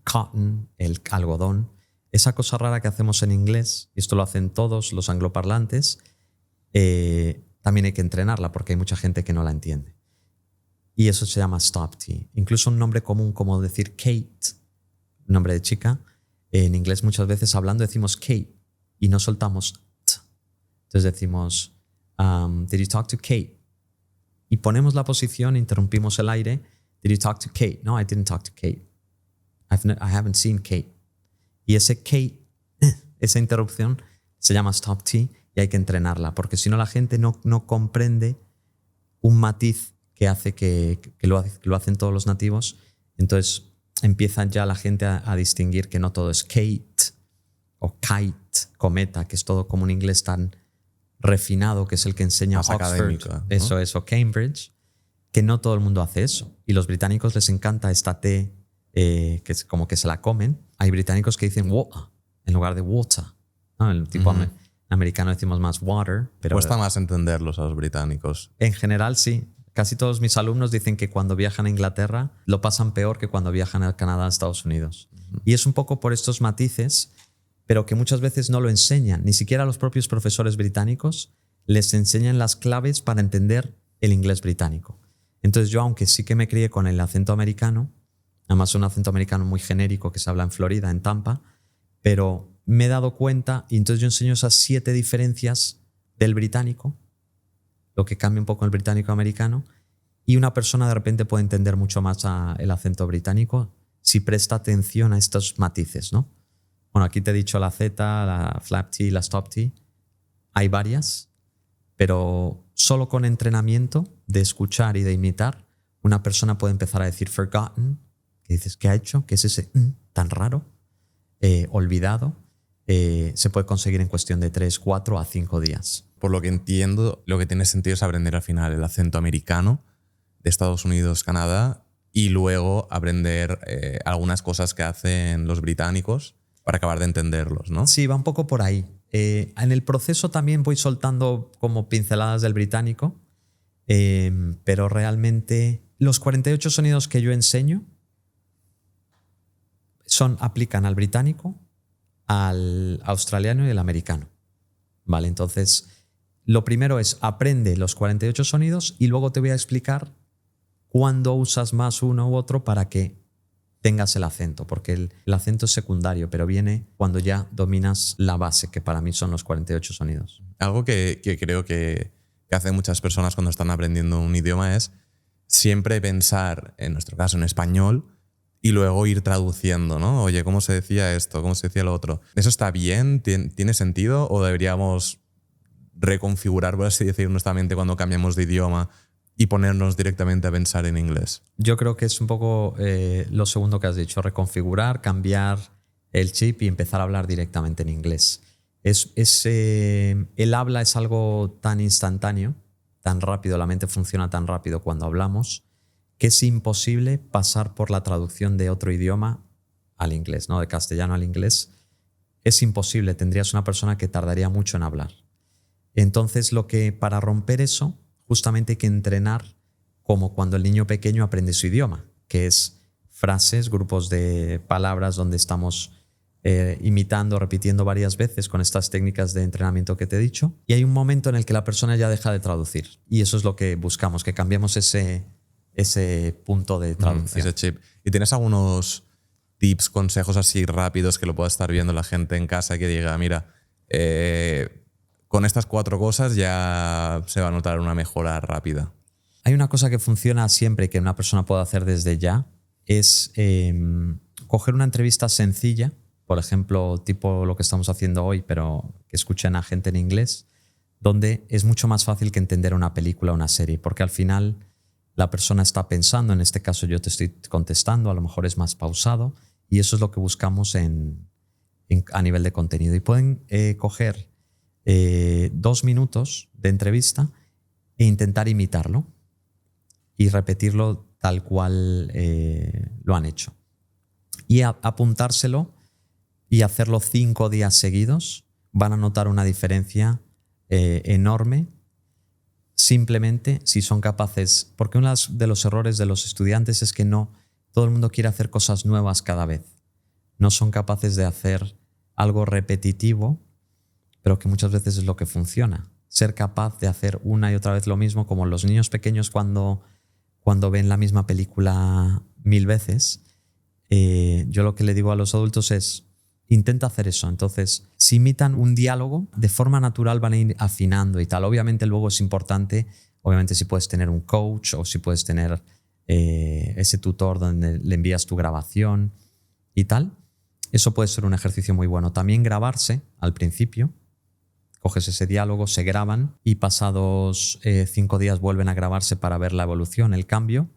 cotton, el algodón. Esa cosa rara que hacemos en inglés, y esto lo hacen todos los angloparlantes, también hay que entrenarla porque hay mucha gente que no la entiende. Y eso se llama stop T. Incluso un nombre común como decir Kate, nombre de chica, en inglés muchas veces hablando decimos Kate y no soltamos T. Entonces decimos, did you talk to Kate? Y ponemos la posición, interrumpimos el aire. Did you talk to Kate? No, I didn't talk to Kate. I haven't seen Kate. Y ese Kate, esa interrupción, se llama stop T y hay que entrenarla, porque si no la gente no comprende un matiz que hace que lo hacen todos los nativos. Entonces empiezan ya la gente a distinguir que no todo es Kate o kite, cometa, que es todo como un inglés tan refinado, que es el que enseña más Oxford, académico, ¿no? Eso es, o Cambridge, que no todo el mundo hace eso. Y los británicos les encanta esta T, que es como que se la comen. Hay británicos que dicen water en lugar de water, ¿no? El tipo americano decimos más water. Pero cuesta más entenderlos a los británicos. En general sí. Casi todos mis alumnos dicen que cuando viajan a Inglaterra lo pasan peor que cuando viajan a Canadá, a Estados Unidos. Y es un poco por estos matices, pero que muchas veces no lo enseñan. Ni siquiera los propios profesores británicos les enseñan las claves para entender el inglés británico. Entonces yo, aunque sí que me crié con el acento americano, además un acento americano muy genérico que se habla en Florida, en Tampa, pero me he dado cuenta, y entonces yo enseño esas 7 diferencias del británico, lo que cambia un poco el británico americano, y una persona de repente puede entender mucho más el acento británico si presta atención a estos matices, ¿no? Bueno, aquí te he dicho la Z, la flap T, la stop T. Hay varias, pero solo con entrenamiento de escuchar y de imitar, una persona puede empezar a decir forgotten, que dices, ¿qué ha hecho? ¿Qué es ese tan raro? Olvidado. Se puede conseguir en cuestión de 3, 4 a 5 días. Por lo que entiendo, lo que tiene sentido es aprender al final el acento americano de Estados Unidos, Canadá, y luego aprender algunas cosas que hacen los británicos para acabar de entenderlos, ¿no? Sí, va un poco por ahí. En el proceso también voy soltando como pinceladas del británico, pero realmente los 48 sonidos que yo enseño aplican al británico, al australiano y al americano. ¿Vale? Entonces, lo primero es aprende los 48 sonidos y luego te voy a explicar cuándo usas más uno u otro para que tengas el acento, porque el acento es secundario, pero viene cuando ya dominas la base, que para mí son los 48 sonidos. Algo que creo que hacen muchas personas cuando están aprendiendo un idioma es siempre pensar, en nuestro caso en español, y luego ir traduciendo, ¿no? Oye, ¿cómo se decía esto? ¿Cómo se decía lo otro? ¿Eso está bien? ¿Tiene sentido? ¿O deberíamos reconfigurar, por así decir, nuestra mente cuando cambiamos de idioma y ponernos directamente a pensar en inglés? Yo creo que es un poco lo segundo que has dicho, reconfigurar, cambiar el chip y empezar a hablar directamente en inglés. El habla es algo tan instantáneo, tan rápido, la mente funciona tan rápido cuando hablamos, que es imposible pasar por la traducción de otro idioma al inglés, ¿no? De castellano al inglés. Es imposible, tendrías una persona que tardaría mucho en hablar. Entonces, para romper eso, justamente hay que entrenar como cuando el niño pequeño aprende su idioma, que es frases, grupos de palabras donde estamos imitando, repitiendo varias veces con estas técnicas de entrenamiento que te he dicho. Y hay un momento en el que la persona ya deja de traducir. Y eso es lo que buscamos, que cambiemos ese punto de traducción. Ese chip. ¿Y tienes algunos tips, consejos así rápidos que lo pueda estar viendo la gente en casa que diga, mira, con estas 4 cosas ya se va a notar una mejora rápida? Hay una cosa que funciona siempre y que una persona puede hacer desde ya, es coger una entrevista sencilla, por ejemplo, tipo lo que estamos haciendo hoy, pero que escuchen a gente en inglés, donde es mucho más fácil que entender una película o una serie, porque al final la persona está pensando, en este caso yo te estoy contestando, a lo mejor es más pausado, y eso es lo que buscamos a nivel de contenido. Y pueden coger 2 minutos de entrevista e intentar imitarlo y repetirlo tal cual lo han hecho. Y apuntárselo y hacerlo 5 días seguidos, van a notar una diferencia enorme simplemente si son capaces, porque uno de los errores de los estudiantes es que no todo el mundo quiere hacer cosas nuevas cada vez. No son capaces de hacer algo repetitivo, pero que muchas veces es lo que funciona. Ser capaz de hacer una y otra vez lo mismo, como los niños pequeños cuando ven la misma película 1000 veces. Yo lo que le digo a los adultos es, intenta hacer eso. Entonces, si imitan un diálogo, de forma natural van a ir afinando y tal. Obviamente luego es importante, obviamente si puedes tener un coach o si puedes tener ese tutor donde le envías tu grabación y tal. Eso puede ser un ejercicio muy bueno. También grabarse al principio. Coges ese diálogo, se graban y pasados 5 días vuelven a grabarse para ver la evolución, el cambio.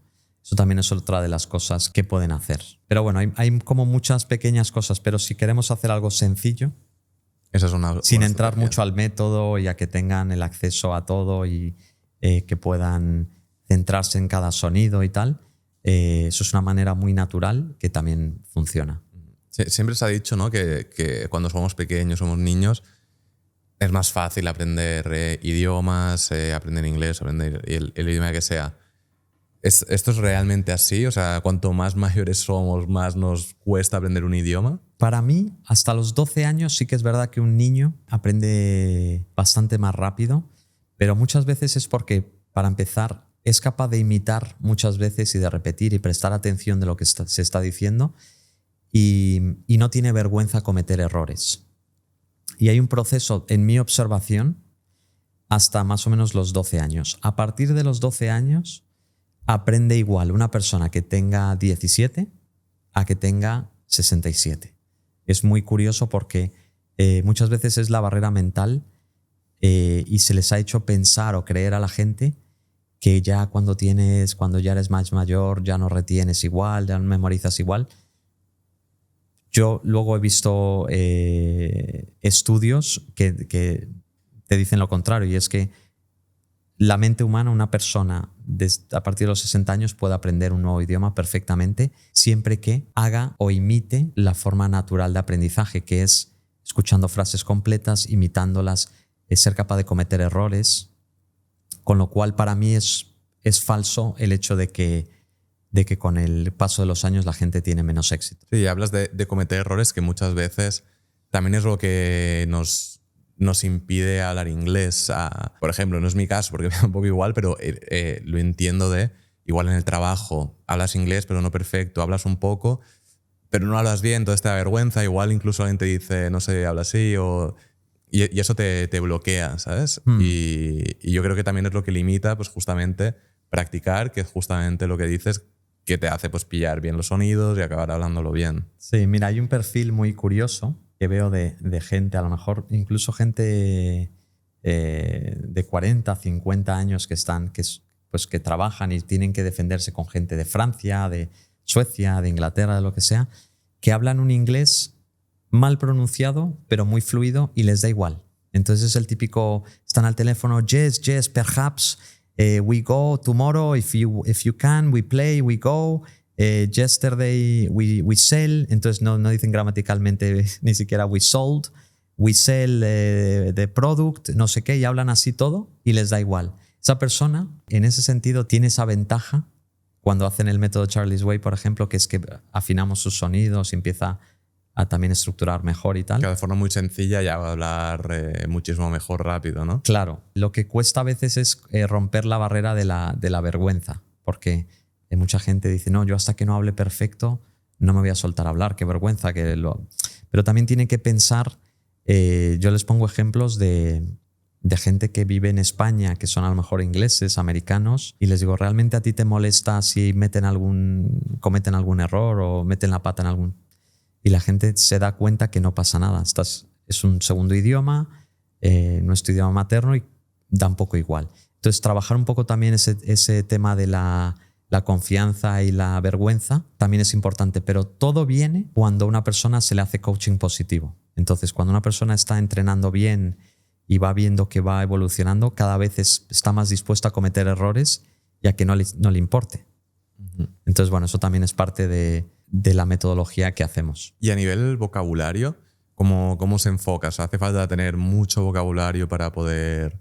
Eso también es otra de las cosas que pueden hacer. Pero bueno, hay como muchas pequeñas cosas, pero si queremos hacer algo sencillo, esa es una sin entrar mucho al método y a que tengan el acceso a todo y que puedan centrarse en cada sonido y tal, eso es una manera muy natural que también funciona. Sí, siempre se ha dicho, ¿no?, que cuando somos pequeños, somos niños, es más fácil aprender idiomas, aprender inglés, aprender el idioma que sea. ¿Esto es realmente así? O sea, cuanto más mayores somos, más nos cuesta aprender un idioma. Para mí, hasta los 12 años sí que es verdad que un niño aprende bastante más rápido, pero muchas veces es porque, para empezar, es capaz de imitar muchas veces y de repetir y prestar atención de lo que se está diciendo y no tiene vergüenza a cometer errores. Y hay un proceso, en mi observación, hasta más o menos los 12 años. A partir de los 12 años aprende igual una persona que tenga 17 a que tenga 67. Es muy curioso porque muchas veces es la barrera mental y se les ha hecho pensar o creer a la gente que ya cuando ya eres más mayor ya no retienes igual, ya no memorizas igual. Yo luego he visto estudios que te dicen lo contrario, y es que la mente humana, una persona a partir de los 60 años puede aprender un nuevo idioma perfectamente siempre que haga o imite la forma natural de aprendizaje, que es escuchando frases completas, imitándolas, es ser capaz de cometer errores, con lo cual para mí es falso el hecho de que con el paso de los años la gente tiene menos éxito. Sí, hablas de cometer errores que muchas veces también es lo que nos impide hablar inglés. Por ejemplo, no es mi caso porque me da un poco igual, pero lo entiendo igual en el trabajo hablas inglés pero no perfecto, hablas un poco pero no hablas bien, entonces te da vergüenza, igual incluso alguien te dice, no sé, habla así y eso te bloquea, ¿sabes? Y yo creo que también es lo que limita pues justamente practicar, que es justamente lo que dices, que te hace pues pillar bien los sonidos y acabar hablándolo bien. Sí, mira, hay un perfil muy curioso que veo de gente, a lo mejor incluso gente de 40, 50 años que trabajan y tienen que defenderse con gente de Francia, de Suecia, de Inglaterra, de lo que sea, que hablan un inglés mal pronunciado, pero muy fluido y les da igual. Entonces es el típico, están al teléfono, yes, perhaps, we go tomorrow, if you can, we play, we go, yesterday we sell. Entonces no dicen gramaticalmente ni siquiera we sold, we sell the product, no sé qué, y hablan así todo y les da igual. Esa persona, en ese sentido, tiene esa ventaja cuando hacen el método Charlie's Way, por ejemplo, que es que afinamos sus sonidos y empieza a también estructurar mejor y tal. Que de forma muy sencilla ya va a hablar muchísimo mejor rápido, ¿no? Claro. Lo que cuesta a veces es romper la barrera de la vergüenza, porque mucha gente dice, no, yo hasta que no hable perfecto no me voy a soltar a hablar, qué vergüenza. Pero también tienen que pensar, yo les pongo ejemplos de gente que vive en España, que son a lo mejor ingleses, americanos, y les digo, ¿realmente a ti te molesta si cometen algún error o meten la pata en algún...? Y la gente se da cuenta que no pasa nada. Es un segundo idioma, nuestro idioma materno, y da un poco igual. Entonces, trabajar un poco también ese tema de la confianza y la vergüenza también es importante, pero todo viene cuando a una persona se le hace coaching positivo. Entonces, cuando una persona está entrenando bien y va viendo que va evolucionando, cada vez está más dispuesta a cometer errores y a que no le importe. Uh-huh. Entonces, bueno, eso también es parte de la metodología que hacemos. Y a nivel vocabulario, ¿cómo se enfoca? O sea, ¿hace falta tener mucho vocabulario para poder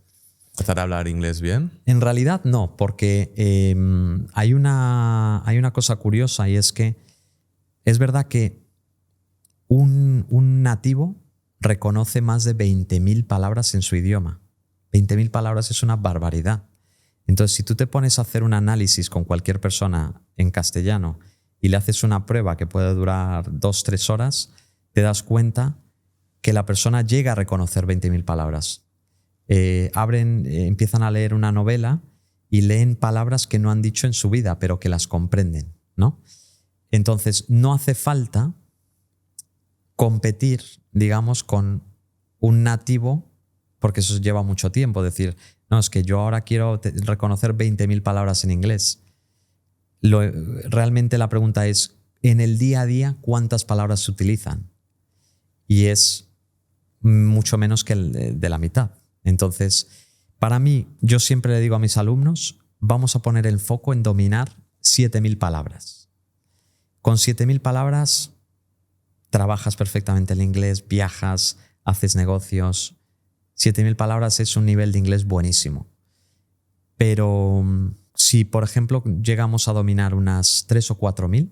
empezar a hablar inglés bien? En realidad no, porque hay una cosa curiosa, y es que es verdad que un nativo reconoce más de 20.000 palabras en su idioma. 20.000 palabras es una barbaridad. Entonces, si tú te pones a hacer un análisis con cualquier persona en castellano y le haces una prueba que puede durar 2-3 horas, te das cuenta que la persona llega a reconocer 20.000 palabras. Empiezan a leer una novela y leen palabras que no han dicho en su vida, pero que las comprenden, ¿no? Entonces, no hace falta competir, digamos, con un nativo, porque eso lleva mucho tiempo. Decir, no, es que yo ahora quiero reconocer 20.000 palabras en inglés. Realmente la pregunta es, en el día a día, ¿cuántas palabras se utilizan? Y es mucho menos que de la mitad. Entonces, para mí, yo siempre le digo a mis alumnos, vamos a poner el foco en dominar 7.000 palabras. Con 7.000 palabras trabajas perfectamente el inglés, viajas, haces negocios. 7.000 palabras es un nivel de inglés buenísimo. Pero si, por ejemplo, llegamos a dominar unas 3.000 o 4.000,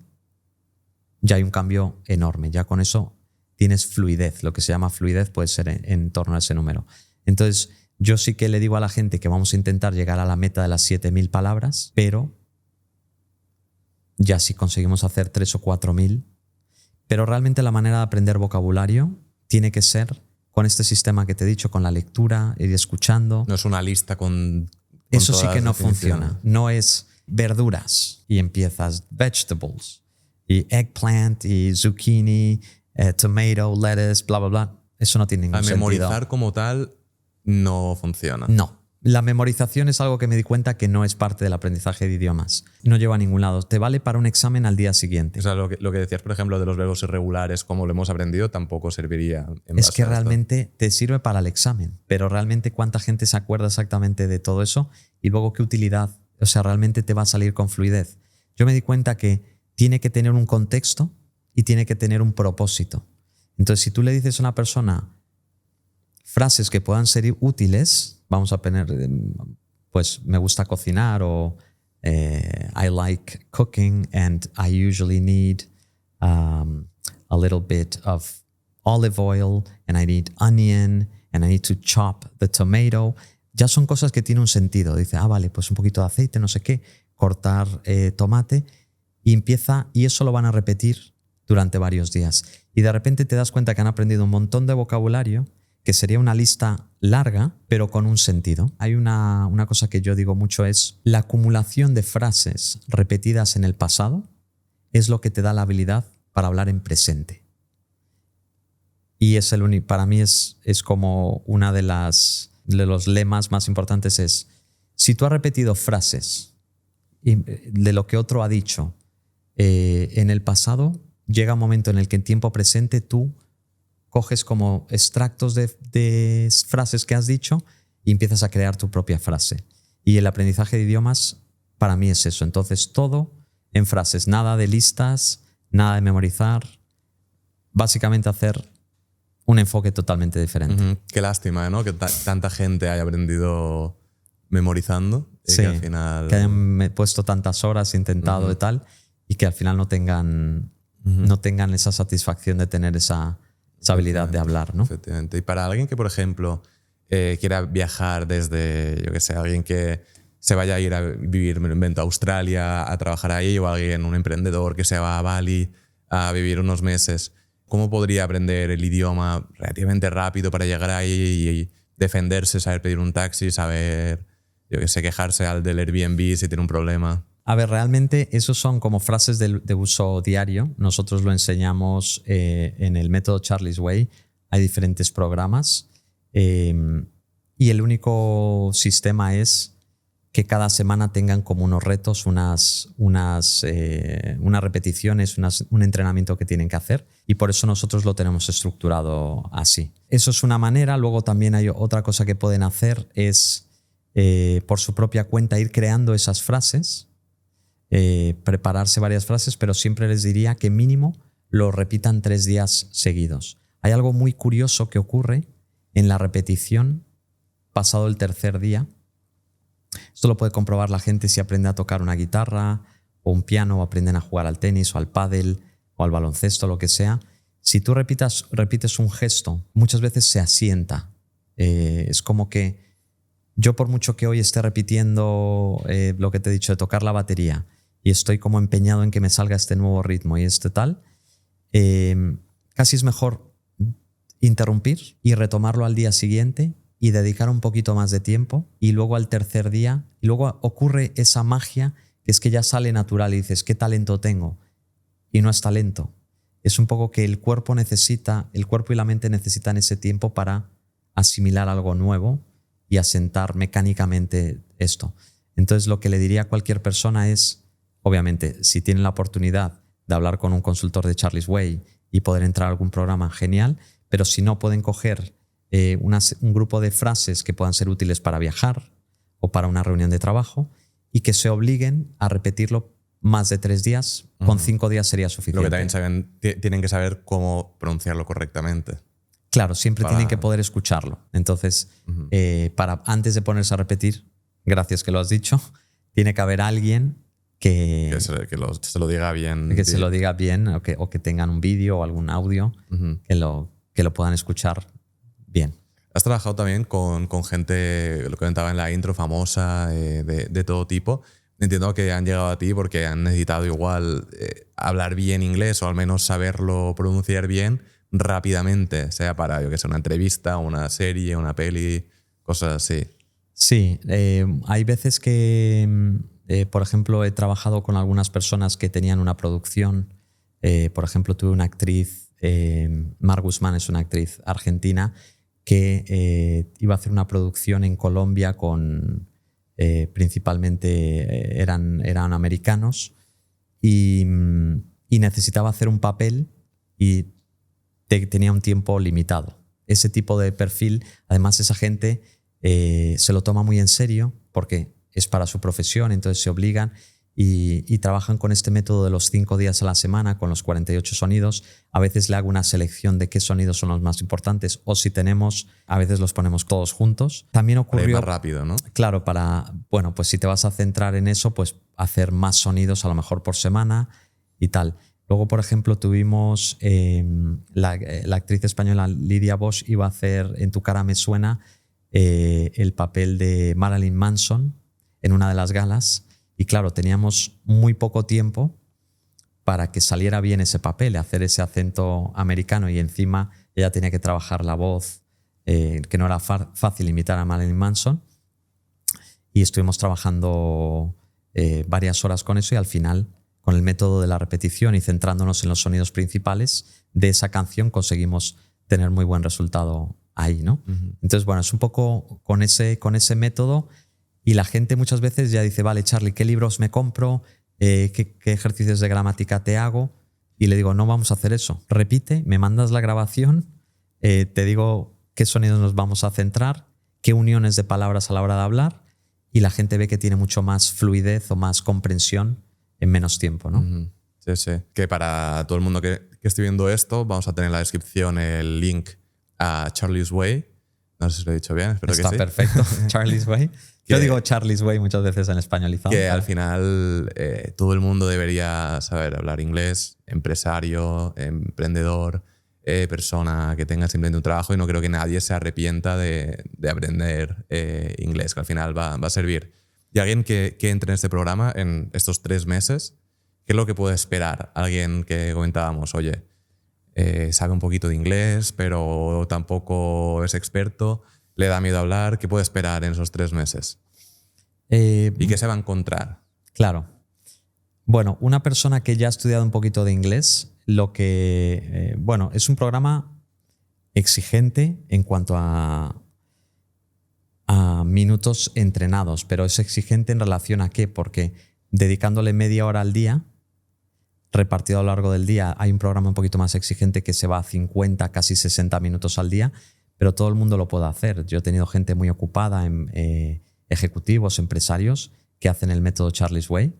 ya hay un cambio enorme. Ya con eso tienes fluidez. Lo que se llama fluidez puede ser en torno a ese número. Entonces, yo sí que le digo a la gente que vamos a intentar llegar a la meta de las 7.000 palabras, pero ya si conseguimos hacer 3.000 o 4.000, pero realmente la manera de aprender vocabulario tiene que ser con este sistema que te he dicho, con la lectura, ir escuchando. No es una lista con eso sí que no funciona. No es verduras y empiezas vegetables y eggplant y zucchini, tomato, lettuce, bla, bla, bla. Eso no tiene ningún sentido. Memorizar como tal no funciona. No. La memorización es algo que me di cuenta que no es parte del aprendizaje de idiomas. No lleva a ningún lado. Te vale para un examen al día siguiente. O sea, lo que decías, por ejemplo, de los verbos irregulares, como lo hemos aprendido, tampoco serviría. Es que realmente te sirve para el examen, pero realmente cuánta gente se acuerda exactamente de todo eso y luego qué utilidad. O sea, realmente te va a salir con fluidez. Yo me di cuenta que tiene que tener un contexto y tiene que tener un propósito. Entonces, si tú le dices a una persona frases que puedan ser útiles, vamos a poner, pues me gusta cocinar o I like cooking and I usually need a little bit of olive oil and I need onion and I need to chop the tomato. Ya son cosas que tienen un sentido. Dice, vale, pues un poquito de aceite, no sé qué, cortar tomate y eso lo van a repetir durante varios días. Y de repente te das cuenta que han aprendido un montón de vocabulario que sería una lista larga, pero con un sentido. Hay una cosa que yo digo mucho, es la acumulación de frases repetidas en el pasado es lo que te da la habilidad para hablar en presente. Y es para mí es como una de las de los lemas más importantes es, si tú has repetido frases de lo que otro ha dicho en el pasado, llega un momento en el que en tiempo presente tú coges como extractos de frases que has dicho y empiezas a crear tu propia frase. Y el aprendizaje de idiomas para mí es eso. Entonces todo en frases, nada de listas, nada de memorizar, básicamente hacer un enfoque totalmente diferente. Qué lástima, ¿no? Que tanta gente haya aprendido memorizando y Sí, que al final... que hayan puesto tantas horas, intentado y tal, y que al final no tengan esa satisfacción de tener esa habilidad de hablar, ¿no? Efectivamente. Y para alguien que, por ejemplo, quiera viajar desde, yo qué sé, alguien que se vaya a ir a vivir, me lo invento, a Australia, a trabajar ahí, o alguien, un emprendedor que se va a Bali a vivir unos meses, ¿cómo podría aprender el idioma relativamente rápido para llegar ahí y defenderse, saber pedir un taxi, saber, yo qué sé, quejarse al del Airbnb si tiene un problema? A ver, realmente esos son como frases de uso diario. Nosotros lo enseñamos en el método Charlie's Way. Hay diferentes programas y el único sistema es que cada semana tengan como unos retos, unas repeticiones, un entrenamiento que tienen que hacer, y por eso nosotros lo tenemos estructurado así. Eso es una manera. Luego también hay otra cosa que pueden hacer, es por su propia cuenta ir creando esas frases, prepararse varias frases, pero siempre les diría que mínimo lo repitan 3 días seguidos. Hay algo muy curioso que ocurre en la repetición pasado el tercer día. Esto lo puede comprobar la gente si aprende a tocar una guitarra o un piano, o aprenden a jugar al tenis o al pádel o al baloncesto, lo que sea. Si tú repites un gesto, muchas veces se asienta. Es como que yo, por mucho que hoy esté repitiendo lo que te he dicho de tocar la batería y estoy como empeñado en que me salga este nuevo ritmo y tal, casi es mejor interrumpir y retomarlo al día siguiente y dedicar un poquito más de tiempo, y luego al tercer día, y luego ocurre esa magia que es que ya sale natural y dices, ¿qué talento tengo? Y no es talento. Es un poco que el cuerpo y la mente necesitan ese tiempo para asimilar algo nuevo y asentar mecánicamente esto. Entonces, lo que le diría a cualquier persona es, obviamente, si tienen la oportunidad de hablar con un consultor de Charlie's Way y poder entrar a algún programa, genial, pero si no, pueden coger un grupo de frases que puedan ser útiles para viajar o para una reunión de trabajo y que se obliguen a repetirlo más de 3 días. Con 5 días sería suficiente. Lo que también tienen que saber cómo pronunciarlo correctamente. Claro, siempre tienen que poder escucharlo. Entonces, antes de ponerse a repetir, gracias que lo has dicho, tiene que haber alguien que se lo diga bien. Que se lo diga bien, o que tengan un vídeo o algún audio que lo puedan escuchar bien. Has trabajado también con gente, lo que comentaba en la intro, famosa, de todo tipo. Entiendo que han llegado a ti porque han necesitado igual hablar bien inglés, o al menos saberlo pronunciar bien rápidamente, sea para, yo que sé, una entrevista, una serie, una peli, cosas así. Sí, hay veces que, por ejemplo, he trabajado con algunas personas que tenían una producción. Por ejemplo, tuve una actriz, Mar Guzmán es una actriz argentina, que iba a hacer una producción en Colombia con principalmente eran americanos, y necesitaba hacer un papel y tenía un tiempo limitado. Ese tipo de perfil, además, esa gente se lo toma muy en serio porque es para su profesión, entonces se obligan y trabajan con este método de los 5 días a la semana, con los 48 sonidos. A veces le hago una selección de qué sonidos son los más importantes, o si tenemos, a veces los ponemos todos juntos. También ocurrió... más rápido, ¿no? Claro, pues si te vas a centrar en eso, pues hacer más sonidos a lo mejor por semana y tal. Luego, por ejemplo, tuvimos la actriz española Lidia Bosch iba a hacer En tu cara me suena el papel de Marilyn Manson en una de las galas. Y claro, teníamos muy poco tiempo para que saliera bien ese papel, hacer ese acento americano, y encima ella tenía que trabajar la voz, que no era fácil imitar a Marilyn Manson. Y estuvimos trabajando varias horas con eso, y al final, con el método de la repetición y centrándonos en los sonidos principales de esa canción, conseguimos tener muy buen resultado ahí, ¿no? Entonces, bueno, es un poco con ese método, y la gente muchas veces ya dice, vale, Charlie, ¿qué libros me compro? ¿Qué ejercicios de gramática te hago? Y le digo, no vamos a hacer eso. Repite, me mandas la grabación, te digo qué sonidos nos vamos a centrar, qué uniones de palabras a la hora de hablar, y la gente ve que tiene mucho más fluidez o más comprensión en menos tiempo, ¿no? Sí, sí. Que para todo el mundo que esté viendo esto, vamos a tener en la descripción el link a Charlie's Way. No sé si lo he dicho bien, espero que sí. Está perfecto, Charlie's Way. Yo digo Charlie's Way muchas veces en españolizado. Que al final todo el mundo debería saber hablar inglés, empresario, emprendedor, persona que tenga simplemente un trabajo, y no creo que nadie se arrepienta de aprender inglés, que al final va a servir. Y alguien que entre en este programa en estos 3 meses, ¿qué es lo que puede esperar? Alguien que comentábamos, oye, sabe un poquito de inglés, pero tampoco es experto, le da miedo hablar, ¿qué puede esperar en esos 3 meses? ¿Y qué se va a encontrar? Claro. Bueno, una persona que ya ha estudiado un poquito de inglés, bueno, es un programa exigente en cuanto a minutos entrenados, pero es exigente en relación a qué, porque dedicándole media hora al día, repartido a lo largo del día, hay un programa un poquito más exigente que se va a 50, casi 60 minutos al día, pero todo el mundo lo puede hacer. Yo he tenido gente muy ocupada, ejecutivos, empresarios, que hacen el método Charlie's Way.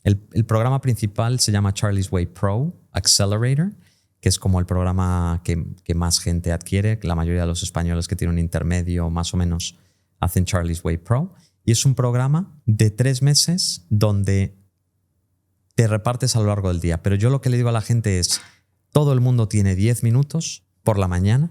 El programa principal se llama Charlie's Way Pro Accelerator, que es como el programa que más gente adquiere. La mayoría de los españoles que tienen un intermedio más o menos hacen Charlie's Way Pro. Y es un programa de 3 meses donde te repartes a lo largo del día. Pero yo lo que le digo a la gente es, todo el mundo tiene 10 minutos por la mañana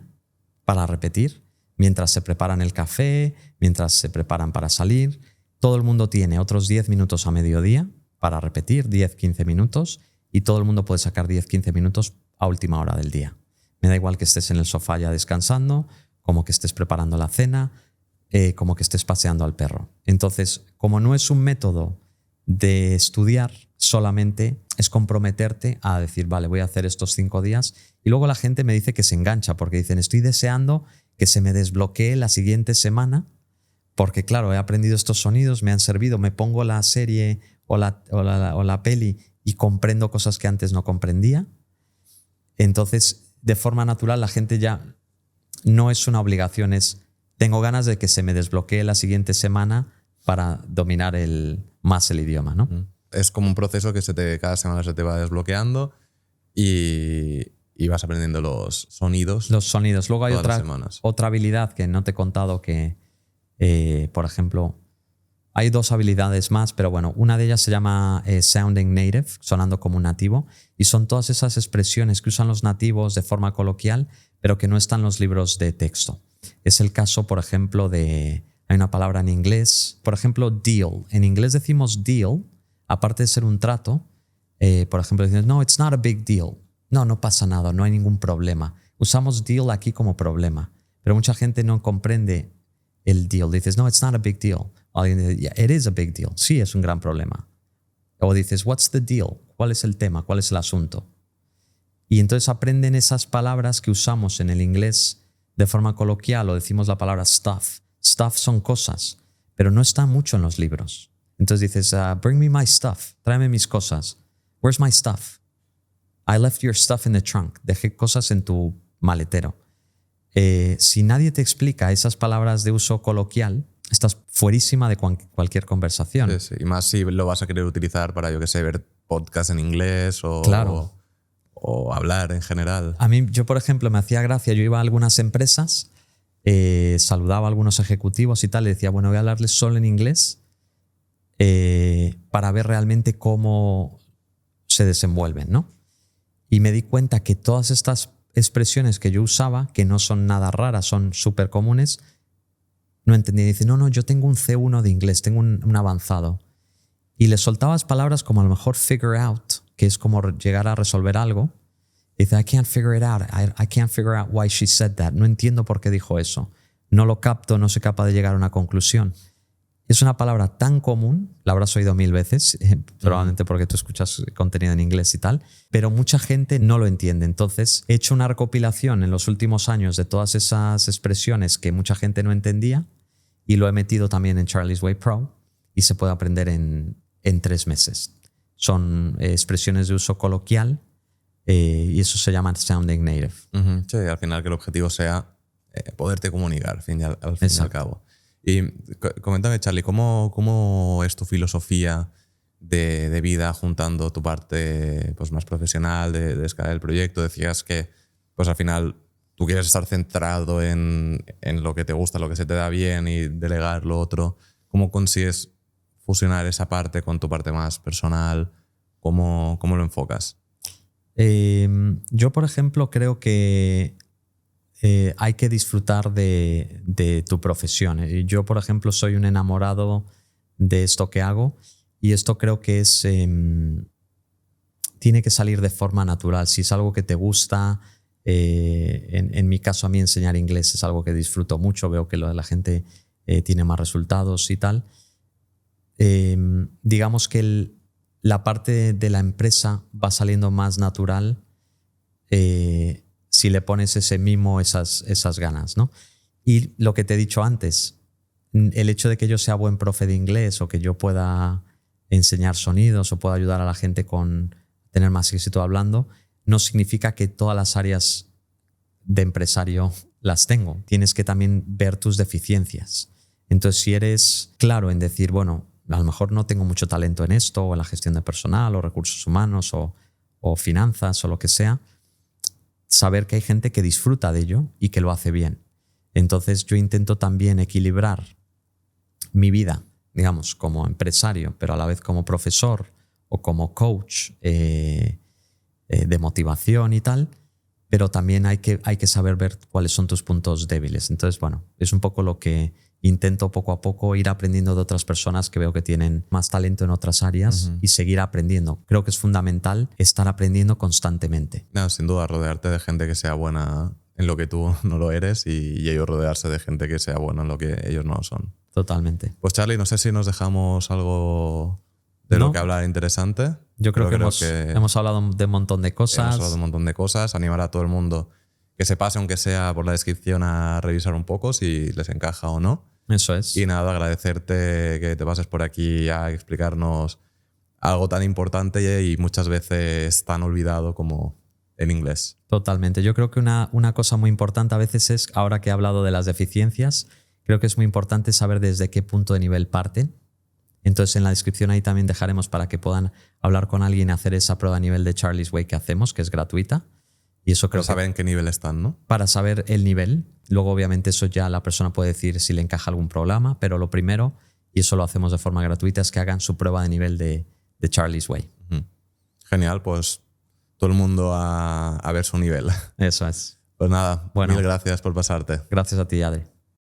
para repetir, mientras se preparan el café, mientras se preparan para salir. Todo el mundo tiene otros 10 minutos a mediodía para repetir, 10-15 minutos, y todo el mundo puede sacar 10-15 minutos a última hora del día. Me da igual que estés en el sofá ya descansando, como que estés preparando la cena, como que estés paseando al perro. Entonces, como no es un método de estudiar, solamente es comprometerte a decir, vale, voy a hacer estos 5 días, y luego la gente me dice que se engancha porque dicen, estoy deseando que se me desbloquee la siguiente semana porque, claro, he aprendido estos sonidos, me han servido, me pongo la serie o la peli y comprendo cosas que antes no comprendía. Entonces, de forma natural, la gente ya no es una obligación, es tengo ganas de que se me desbloquee la siguiente semana para dominar más el idioma, ¿no? Es como un proceso que cada semana se te va desbloqueando y vas aprendiendo los sonidos. Los sonidos. Luego hay otra habilidad que no te he contado que, por ejemplo, hay 2 habilidades más, pero bueno, una de ellas se llama sounding native, sonando como un nativo, y son todas esas expresiones que usan los nativos de forma coloquial, pero que no están en los libros de texto. Es el caso, por ejemplo, hay una palabra en inglés, por ejemplo, deal. En inglés decimos deal, aparte de ser un trato, por ejemplo, decimos, no, it's not a big deal. No pasa nada, no hay ningún problema. Usamos deal aquí como problema, pero mucha gente no comprende el deal. Dices, no, it's not a big deal. O alguien dice, yeah, it is a big deal. Sí, es un gran problema. O dices, what's the deal? ¿Cuál es el tema? ¿Cuál es el asunto? Y entonces aprenden esas palabras que usamos en el inglés de forma coloquial, o decimos la palabra stuff. Stuff son cosas, pero no está mucho en los libros. Entonces dices, bring me my stuff, tráeme mis cosas. Where's my stuff? I left your stuff in the trunk. Dejé cosas en tu maletero. Si nadie te explica esas palabras de uso coloquial, estás fuerísima de cualquier conversación. Sí, sí. Y más si lo vas a querer utilizar para, yo qué sé, ver podcast en inglés o, claro, o hablar en general. A mí, yo por ejemplo, me hacía gracia. Yo iba a algunas empresas, saludaba a algunos ejecutivos y tal, y decía, bueno, voy a hablarles solo en inglés para ver realmente cómo se desenvuelven, ¿no? Y me di cuenta que todas estas expresiones que yo usaba, que no son nada raras, son súper comunes, no entendía. Y dice, no, yo tengo un C1 de inglés, tengo un avanzado. Y le soltabas palabras como a lo mejor figure out, que es como llegar a resolver algo. Y dice, I can't figure it out. I can't figure out why she said that. No entiendo por qué dijo eso. No lo capto, no soy capaz de llegar a una conclusión. es una palabra tan común, la habrás oído 1000 veces, probablemente porque tú escuchas contenido en inglés y tal, pero mucha gente no lo entiende. Entonces, he hecho una recopilación en los últimos años de todas esas expresiones que mucha gente no entendía y lo he metido también en Charlie's Way Pro y se puede aprender en 3 meses. Son expresiones de uso coloquial y eso se llama Sounding Native. Sí, al final que el objetivo sea poderte comunicar, al fin y al cabo. Y coméntame, Charlie, ¿cómo es tu filosofía de vida juntando tu parte pues, más profesional de escalar el proyecto? Decías que pues, al final tú quieres estar centrado en lo que te gusta, lo que se te da bien y delegar lo otro. ¿Cómo consigues fusionar esa parte con tu parte más personal? ¿Cómo lo enfocas? Yo, por ejemplo, creo que hay que disfrutar de tu profesión. Yo, por ejemplo, soy un enamorado de esto que hago y esto creo que tiene que salir de forma natural. Si es algo que te gusta, en mi caso a mí enseñar inglés es algo que disfruto mucho, veo que la gente tiene más resultados y tal. Digamos que la parte de la empresa va saliendo más natural si le pones ese mimo, esas ganas, ¿no? Y lo que te he dicho antes, el hecho de que yo sea buen profe de inglés o que yo pueda enseñar sonidos o pueda ayudar a la gente con tener más éxito hablando, no significa que todas las áreas de empresario las tengo. Tienes que también ver tus deficiencias. Entonces, si eres claro en decir, bueno, a lo mejor no tengo mucho talento en esto, o en la gestión de personal, o recursos humanos, o finanzas, o lo que sea, saber que hay gente que disfruta de ello y que lo hace bien. Entonces yo intento también equilibrar mi vida, digamos, como empresario, pero a la vez como profesor o como coach de motivación y tal, pero también hay que saber ver cuáles son tus puntos débiles. Entonces, bueno, es un poco lo que intento poco a poco ir aprendiendo de otras personas que veo que tienen más talento en otras áreas y seguir aprendiendo. Creo que es fundamental estar aprendiendo constantemente. No, sin duda, rodearte de gente que sea buena en lo que tú no lo eres y ellos rodearse de gente que sea buena en lo que ellos no lo son. Totalmente. Pues Charlie, no sé si nos dejamos algo de lo que hablar interesante. Yo creo que hemos hablado de un montón de cosas. Hemos hablado de un montón de cosas. Animar a todo el mundo que se pase, aunque sea por la descripción, a revisar un poco si les encaja o no. Eso es. Y nada, agradecerte que te pases por aquí a explicarnos algo tan importante y muchas veces tan olvidado como el inglés. Totalmente. Yo creo que una cosa muy importante a veces es, ahora que he hablado de las deficiencias, creo que es muy importante saber desde qué punto de nivel parten. Entonces en la descripción ahí también dejaremos para que puedan hablar con alguien y hacer esa prueba a nivel de Charlie's Way que hacemos, que es gratuita. Y eso creo para saber en qué nivel están, ¿no? Para saber el nivel. Luego, obviamente, eso ya la persona puede decir si le encaja algún programa, pero lo primero, y eso lo hacemos de forma gratuita, es que hagan su prueba de nivel de Charlie's Way. Genial, pues todo el mundo a ver su nivel. Eso es. Pues nada, mil gracias por pasarte. Gracias a ti, Adri.